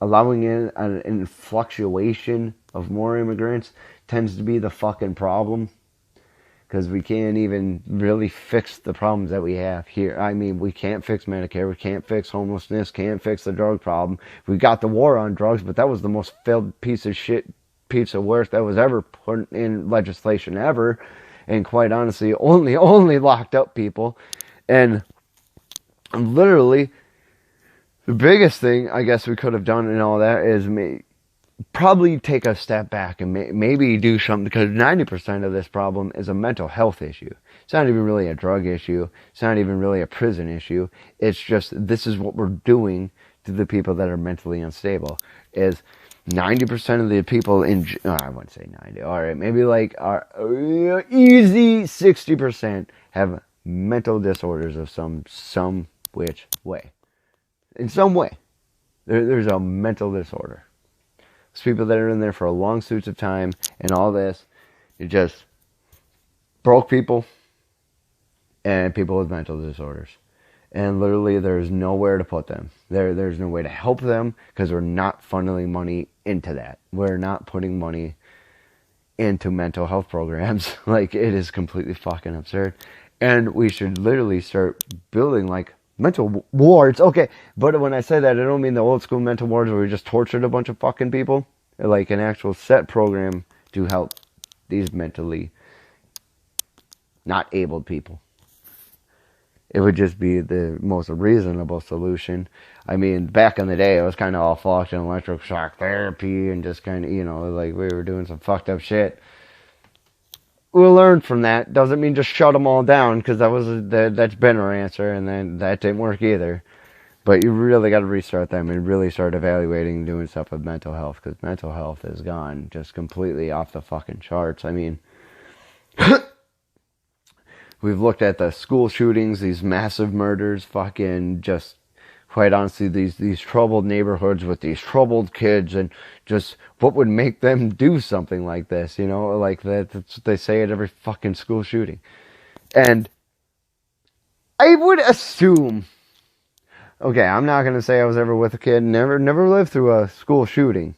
allowing in an fluctuation of more immigrants tends to be the fucking problem. Because we can't even really fix the problems that we have here. I mean, we can't fix Medicare. We can't fix homelessness. Can't fix the drug problem. We got the war on drugs, but that was the most failed piece of shit, piece of work that was ever put in legislation ever. And quite honestly, only locked up people. And literally, the biggest thing I guess we could have done in all that is probably take a step back and maybe do something, because 90% of this problem is a mental health issue. It's not even really a drug issue. It's not even really a prison issue. It's just, this is what we're doing to the people that are mentally unstable. Is 90% of the people I wouldn't say 90, alright, maybe like easy 60% have mental disorders of some which way. In some way. There's a mental disorder. It's people that are in there for a long suits of time and all this. It just broke people and people with mental disorders. And literally there's nowhere to put them. There's no way to help them because we're not funneling money into that. We're not putting money into mental health programs. Like, it is completely fucking absurd. And we should literally start building like mental wards. Okay, but when I say that, I don't mean the old school mental wards where we just tortured a bunch of fucking people. Like an actual set program to help these mentally not abled people. It would just be the most reasonable solution. I mean, back in the day, it was kind of all fucked and electric shock therapy and just kind of, like we were doing some fucked up shit. We'll learn from that. Doesn't mean just shut them all down, because that's been our answer, and then that didn't work either. But you really got to restart them and really start evaluating doing stuff with mental health, because mental health is gone just completely off the fucking charts. I mean, we've looked at the school shootings, these massive murders, fucking just, quite honestly, these troubled neighborhoods with these troubled kids, and just what would make them do something like this, like that's what they say at every fucking school shooting. And I would assume, okay, I'm not going to say I was ever with a kid, never lived through a school shooting,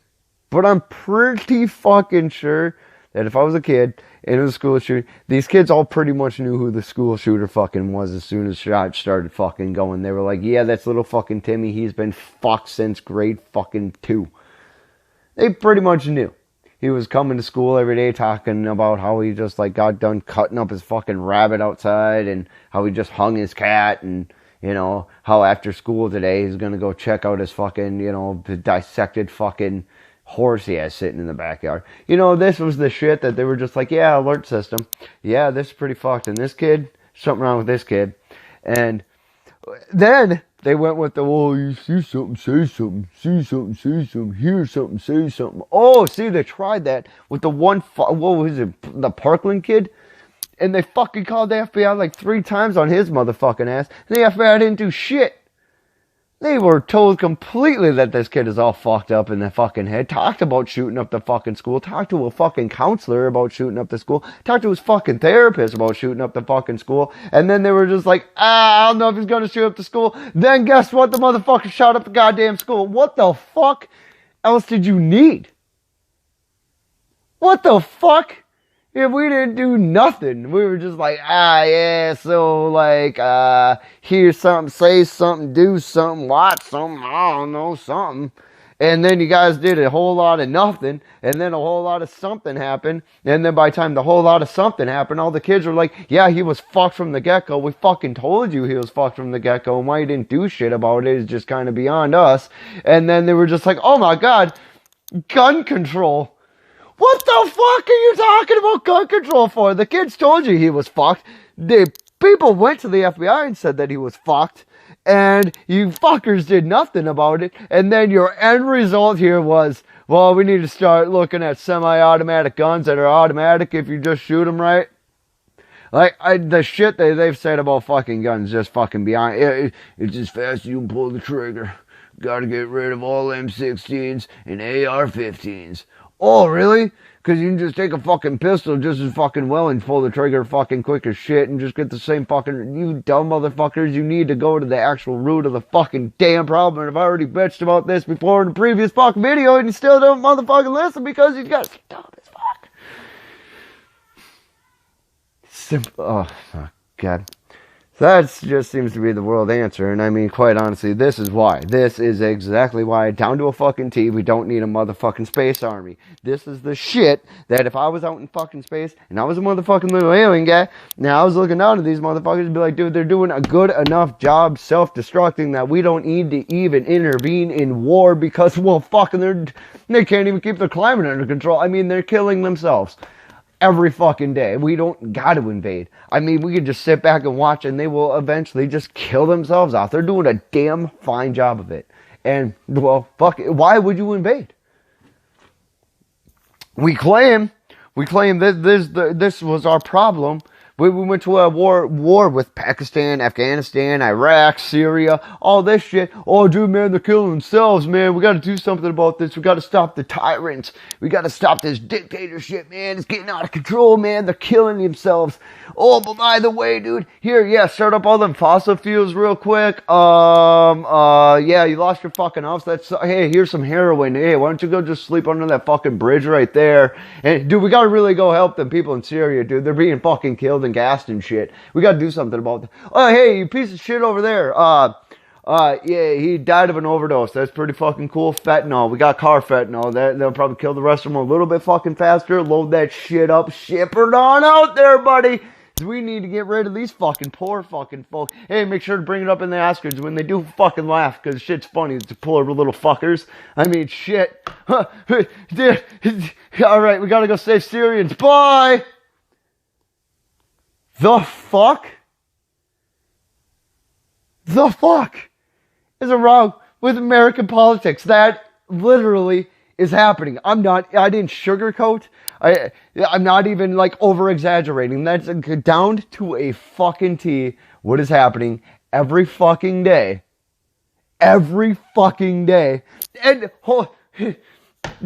but I'm pretty fucking sure that if I was a kid and it was a school shooting, these kids all pretty much knew who the school shooter fucking was as soon as shots started fucking going. They were like, yeah, that's little fucking Timmy. He's been fucked since grade fucking 2. They pretty much knew. He was coming to school every day talking about how he just like got done cutting up his fucking rabbit outside, and how he just hung his cat, and how after school today he's gonna go check out his fucking, the dissected fucking horse he has sitting in the backyard. This was the shit that they were just like, yeah, alert system. Yeah, this is pretty fucked. And this kid, something wrong with this kid. And then they went with the, well, you see something, say something. See something, say something. Hear something, say something. Oh, see, they tried that with the one, what was it, the Parkland kid? And they fucking called the FBI like 3 times on his motherfucking ass. And the FBI didn't do shit. They were told completely that this kid is all fucked up in the fucking head. Talked about shooting up the fucking school. Talked to a fucking counselor about shooting up the school. Talked to his fucking therapist about shooting up the fucking school. And then they were just like, I don't know if he's gonna shoot up the school. Then guess what? The motherfucker shot up the goddamn school. What the fuck else did you need? What the fuck? If we didn't do nothing, we were just like, yeah, so like, hear something, say something, do something, watch something, I don't know, something. And then you guys did a whole lot of nothing, and then a whole lot of something happened, and then by the time the whole lot of something happened, all the kids were like, yeah, he was fucked from the get-go. We fucking told you he was fucked from the get-go, and why you didn't do shit about it is just kind of beyond us. And then they were just like, oh my god, gun control. What the fuck are you talking about gun control for? The kids told you he was fucked. The people went to the FBI and said that he was fucked. And you fuckers did nothing about it. And then your end result here was, well, we need to start looking at semi-automatic guns that are automatic if you just shoot them right. Like, the shit that they've said about fucking guns just fucking beyond. It's as fast as you can pull the trigger. Gotta get rid of all M16s and AR-15s. Oh, really? Because you can just take a fucking pistol just as fucking well and pull the trigger fucking quick as shit and just get the same fucking... You dumb motherfuckers, you need to go to the actual root of the fucking damn problem. And I've already bitched about this before in the previous fucking video and you still don't motherfucking listen because you got dumb as fuck. Simple. Oh, my God. So that just seems to be the world answer, and I mean, quite honestly, this is why. This is exactly why, down to a fucking T, we don't need a motherfucking space army. This is the shit that if I was out in fucking space, and I was a motherfucking little alien guy, now I was looking down at these motherfuckers and be like, dude, they're doing a good enough job self-destructing that we don't need to even intervene in war because, well, fucking, they can't even keep their climate under control. I mean, they're killing themselves. Every fucking day. We don't got to invade. I mean, we could just sit back and watch and they will eventually just kill themselves off. They're doing a damn fine job of it. And, well, fuck it. Why would you invade? We claim that this was our problem. We went to a war with Pakistan, Afghanistan, Iraq, Syria, all this shit. Oh, dude, man, they're killing themselves, man. We got to do something about this. We got to stop the tyrants. We got to stop this dictatorship, man. It's getting out of control, man. They're killing themselves. Oh, but by the way, dude, here, yeah, start up all them fossil fuels real quick. Yeah, you lost your fucking house. Hey, here's some heroin. Hey, why don't you go just sleep under that fucking bridge right there? And, dude, we got to really go help them people in Syria, dude. They're being fucking killed and gassed and shit. We gotta do something about that. Oh, hey, you piece of shit over there. Yeah, he died of an overdose. That's pretty fucking cool. Fentanyl. We got car fentanyl. They'll probably kill the rest of them a little bit fucking faster. Load that shit up. Ship it on out there, buddy. We need to get rid of these fucking poor fucking folks. Hey, make sure to bring it up in the Oscars when they do fucking laugh, because shit's funny to poor little fuckers. I mean, shit. Alright, we gotta go save Syrians. Bye! The fuck? The fuck is wrong with American politics? That literally is happening. I didn't sugarcoat. I'm not even like over exaggerating. That's down to a fucking T what is happening every fucking day. Every fucking day. And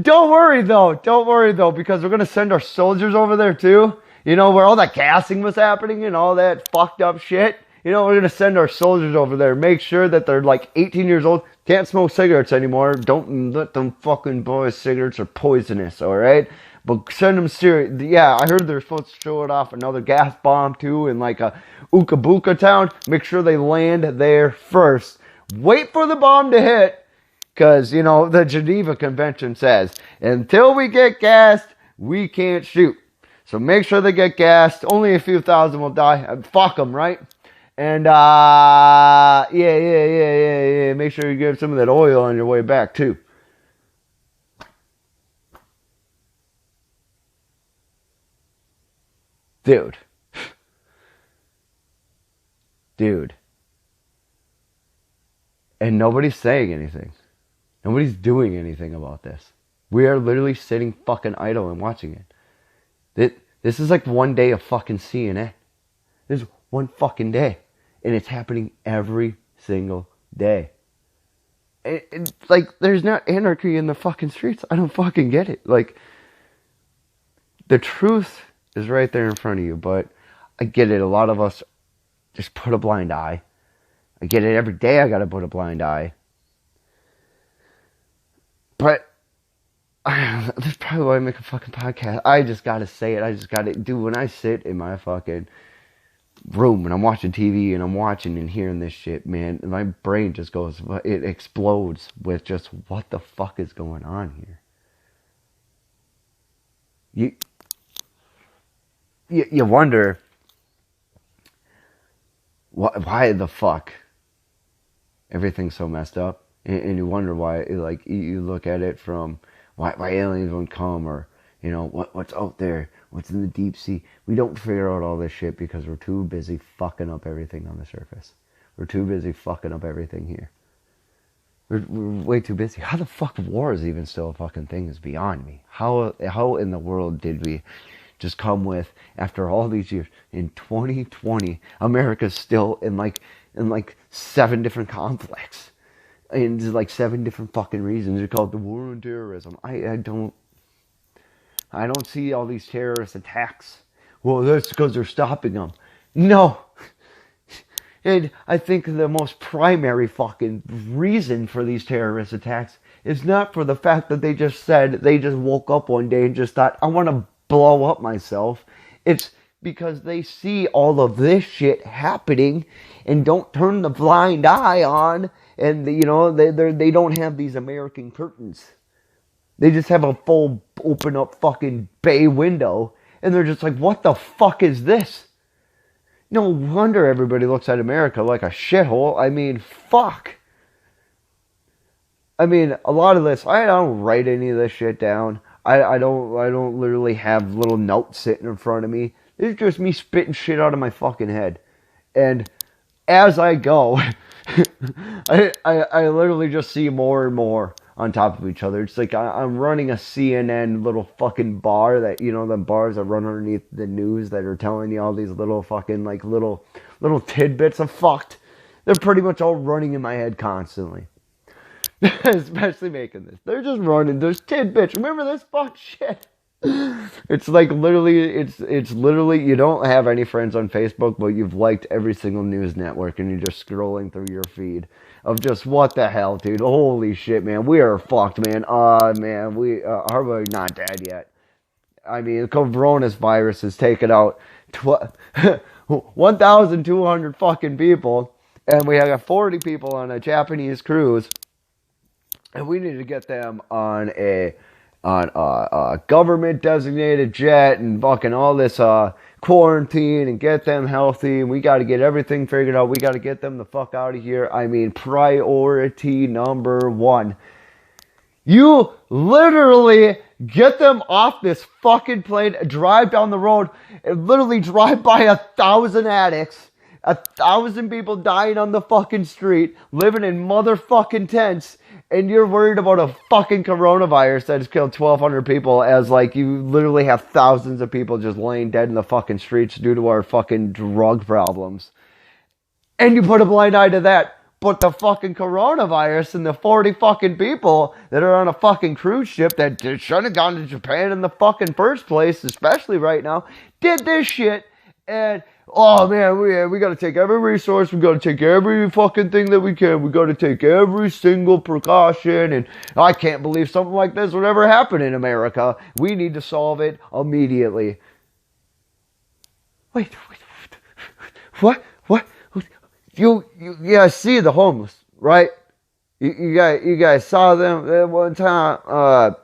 don't worry though, because we're gonna send our soldiers over there too. You know, where all that gassing was happening and all that fucked up shit. You know, we're going to send our soldiers over there. Make sure that they're like 18 years old. Can't smoke cigarettes anymore. Don't let them fucking boys. Cigarettes are poisonous, alright? But send them serious. Yeah, I heard they're supposed to show it off another gas bomb too in like a Ukabuka town. Make sure they land there first. Wait for the bomb to hit. Because, you know, the Geneva Convention says, until we get gassed, we can't shoot. So make sure they get gassed. Only a few thousand will die. Fuck them, right? And, yeah. Make sure you give some of that oil on your way back, too. Dude. And nobody's saying anything. Nobody's doing anything about this. We are literally sitting fucking idle and watching it. This is like one day of fucking CNN. This is one fucking day. And it's happening every single day. It's like, there's not anarchy in the fucking streets. I don't fucking get it. Like, the truth is right there in front of you. But I get it. A lot of us just put a blind eye. I get it. Every day I gotta put a blind eye. But that's probably why I make a fucking podcast. I just gotta say it. I just gotta do. When I sit in my fucking room and I'm watching TV and I'm watching and hearing this shit, man, my brain just goes, it explodes with just what the fuck is going on here. You wonder why the fuck everything's so messed up, and you wonder why. Like, you look at it from why aliens won't come, or, you know, what's out there, what's in the deep sea. We don't figure out all this shit because we're too busy fucking up everything on the surface. We're too busy fucking up everything here. We're way too busy. How the fuck war is even still a fucking thing is beyond me. How in the world did we just come with after all these years. In 2020, America's still in like 7 different conflicts. And there's like 7 different fucking reasons. They call it the war on terrorism. I don't see all these terrorist attacks. Well, that's because they're stopping them. No. And I think the most primary fucking reason for these terrorist attacks is not for the fact that they just woke up one day and just thought, I want to blow up myself. It's because they see all of this shit happening and don't turn the blind eye on, and they don't have these American curtains. They just have a full open up fucking bay window, and they're just like, what the fuck is this? No wonder everybody looks at America like a shithole. I mean, fuck. I mean, a lot of this, I don't write any of this shit down. I don't literally have little notes sitting in front of me. It's just me spitting shit out of my fucking head. And as I go, I literally just see more and more on top of each other. It's like I'm running a CNN little fucking bar that, the bars that run underneath the news that are telling you all these little fucking, like, little tidbits of fucked. They're pretty much all running in my head constantly. Especially making this. They're just running. There's tidbits. Remember this fuck shit? It's like literally, it's literally, you don't have any friends on Facebook, but you've liked every single news network and you're just scrolling through your feed of just, what the hell, dude? Holy shit, man. We are fucked, man. Man, we are we not dead yet? I mean, the coronavirus has taken out 1,200 fucking people, and we have 40 people on a Japanese cruise. And we need to get them on a government designated jet and fucking all this quarantine and get them healthy. And we got to get everything figured out. We got to get them the fuck out of here. I mean, priority number 1. You literally get them off this fucking plane, drive down the road, and literally drive by 1,000 addicts. 1,000 people dying on the fucking street, living in motherfucking tents, and you're worried about a fucking coronavirus that has killed 1,200 people, as like you literally have thousands of people just laying dead in the fucking streets due to our fucking drug problems. And you put a blind eye to that. But the fucking coronavirus and the 40 fucking people that are on a fucking cruise ship that shouldn't have gone to Japan in the fucking first place, especially right now, did this shit. And, oh man, we gotta take every resource, we gotta take every fucking thing that we can, we gotta take every single precaution, and I can't believe something like this would ever happen in America. We need to solve it immediately. Wait, what? You guys see the homeless, right? You guys saw them at one time.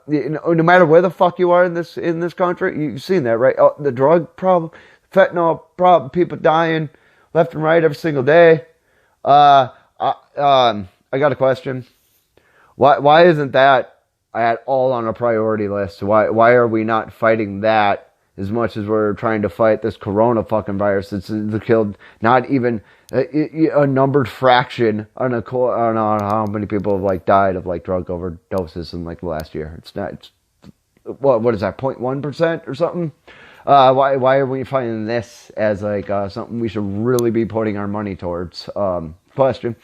No matter where the fuck you are in this country, you've seen that, right? Oh, the drug problem, fentanyl problem, people dying left and right every single day. I got a question. Why isn't that at all on a priority list? Why are we not fighting that as much as we're trying to fight this corona fucking virus? It's killed not even a numbered fraction on how many people have like died of like drug overdoses in like the last year. It's not. What is that? 0.1% or something? Why are we finding this as like something we should really be putting our money towards? Question.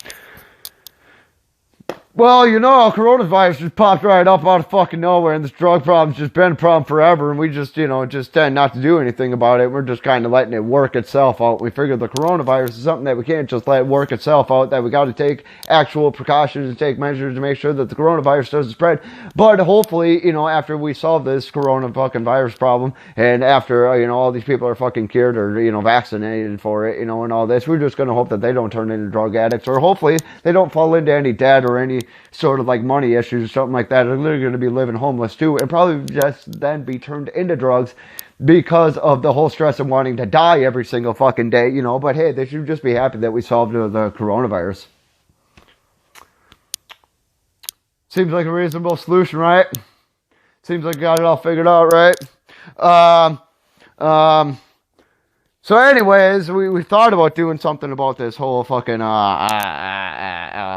Well, coronavirus just popped right up out of fucking nowhere, and this drug problem's just been a problem forever, and we just tend not to do anything about it. We're just kind of letting it work itself out. We figured the coronavirus is something that we can't just let it work itself out, that we got to take actual precautions and take measures to make sure that the coronavirus doesn't spread. But hopefully, after we solve this corona fucking virus problem, and after, all these people are fucking cured or, vaccinated for it, and all this, we're just going to hope that they don't turn into drug addicts, or hopefully they don't fall into any debt or any sort of like money issues or something like that. They're literally going to be living homeless too, and probably just then be turned into drugs because of the whole stress of wanting to die every single fucking day, But hey, they should just be happy that we solved the coronavirus. Seems like a reasonable solution, right? Seems like we got it all figured out, right? So anyways, we thought about doing something about this whole fucking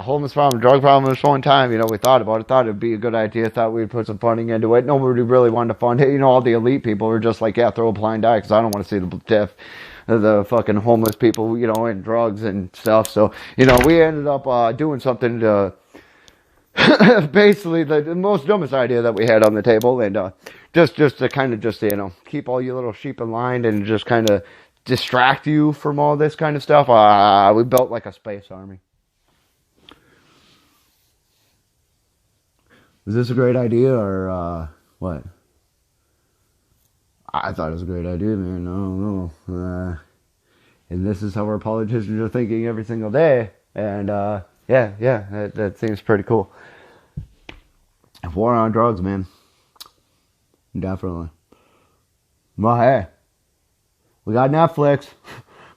homeless problem, drug problem this one time. We thought about it, thought it'd be a good idea, thought we'd put some funding into it. Nobody really wanted to fund it. All the elite people were just like, yeah, throw a blind eye because I don't want to see the death of the fucking homeless people, and drugs and stuff. So, we ended up doing something to basically the most dumbest idea that we had on the table, and just to kind of just keep all you little sheep in line and just kind of distract you from all this kind of stuff. We built like a space army. Was this a great idea or what? I thought it was a great idea, man. I don't know. And this is how our politicians are thinking every single day. And yeah, that seems pretty cool. War on drugs, man. Definitely. Well, hey, we got Netflix.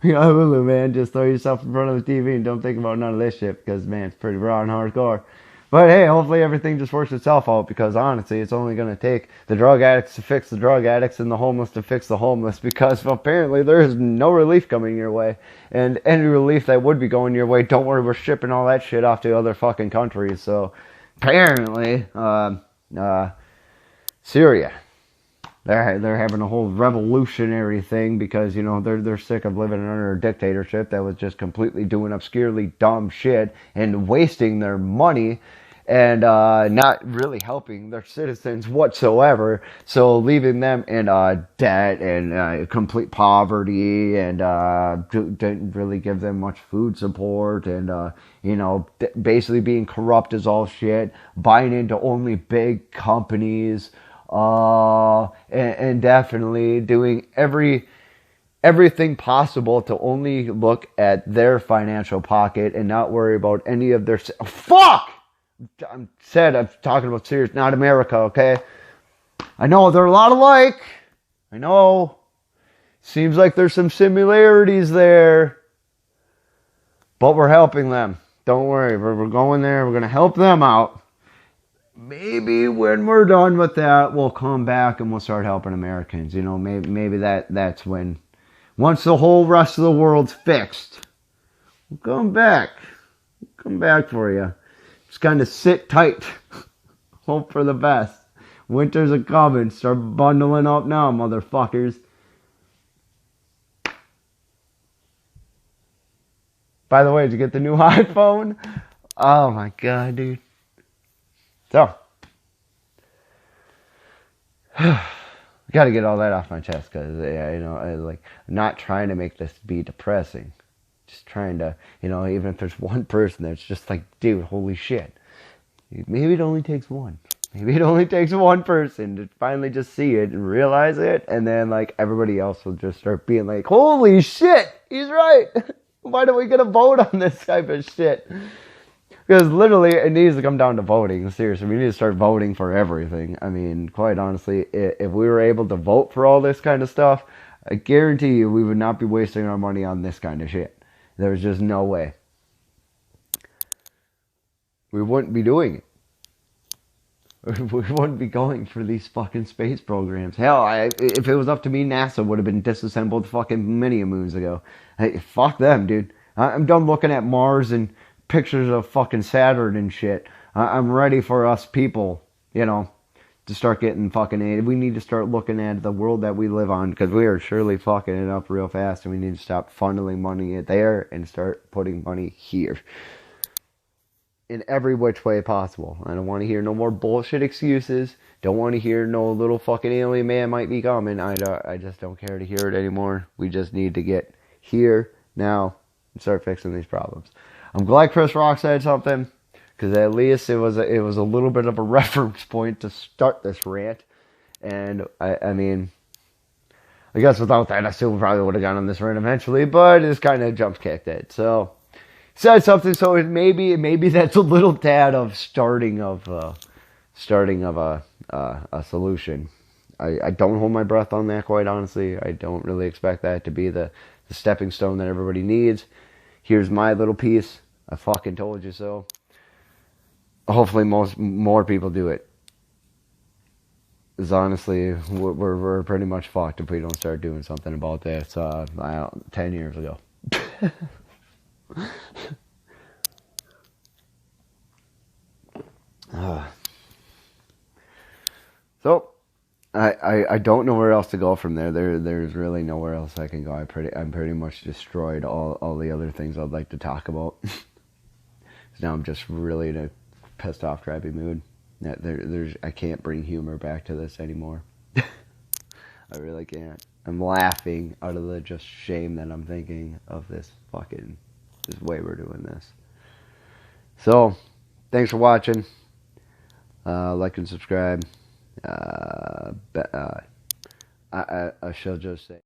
We got Hulu, man. Just throw yourself in front of the TV and don't think about none of this shit because, man, it's pretty raw and hardcore. But hey, hopefully everything just works itself out because honestly, it's only going to take the drug addicts to fix the drug addicts and the homeless to fix the homeless because apparently there is no relief coming your way. And any relief that would be going your way, don't worry, we're shipping all that shit off to other fucking countries. So apparently, Syria, they're having a whole revolutionary thing because they're sick of living under a dictatorship that was just completely doing obscurely dumb shit and wasting their money and not really helping their citizens whatsoever. So leaving them in debt and complete poverty and didn't really give them much food support and basically being corrupt as all shit, buying into only big companies. And definitely doing everything possible to only look at their financial pocket and not worry about any of their... Fuck! I'm talking about Syria, not America, okay? I know they're a lot alike. I know. Seems like there's some similarities there. But we're helping them. Don't worry. We're going there. We're going to help them out. Maybe when we're done with that, we'll come back and we'll start helping Americans. Maybe that's when, once the whole rest of the world's fixed, we'll come back. We'll come back for you. Just kind of sit tight. Hope for the best. Winter's a-coming. Start bundling up now, motherfuckers. By the way, did you get the new iPhone? Oh my god, dude. So, I got to get all that off my chest because, I'm not trying to make this be depressing. Just trying to, even if there's one person that's just like, dude, holy shit. Maybe it only takes one. Maybe it only takes one person to finally just see it and realize it. And then, everybody else will just start being like, holy shit, he's right. Why don't we get a vote on this type of shit? Because literally, it needs to come down to voting. Seriously, we need to start voting for everything. I mean, quite honestly, if we were able to vote for all this kind of stuff, I guarantee you we would not be wasting our money on this kind of shit. There's just no way. We wouldn't be doing it. We wouldn't be going for these fucking space programs. Hell, if it was up to me, NASA would have been disassembled fucking many moons ago. Hey, fuck them, dude. I'm done looking at Mars and pictures of fucking Saturn and shit. I'm ready for us people, to start getting fucking aid. We need to start looking at the world that we live on because we are surely fucking it up real fast and we need to stop funneling money there and start putting money here. In every which way possible. I don't want to hear no more bullshit excuses. Don't want to hear no little fucking alien man might be coming. I just don't care to hear it anymore. We just need to get here, now, and start fixing these problems. I'm glad Chris Rock said something, because at least it was a little bit of a reference point to start this rant. And I mean, I guess without that, I still probably would have gone on this rant eventually, but it's kind of jump kicked it. So said something, so maybe that's a little tad of starting of a solution. I don't hold my breath on that, quite honestly. I don't really expect that to be the stepping stone that everybody needs. Here's my little piece. I fucking told you so. Hopefully more people do it. Because honestly, we're pretty much fucked if we don't start doing something about this 10 years ago. So I don't know where else to go from there. There's really nowhere else I can go. I'm pretty much destroyed all the other things I'd like to talk about. So now I'm just really in a pissed off, crappy mood. I can't bring humor back to this anymore. I really can't. I'm laughing out of the just shame that I'm thinking of this way we're doing this. So, thanks for watching. Like and subscribe. I shall just say.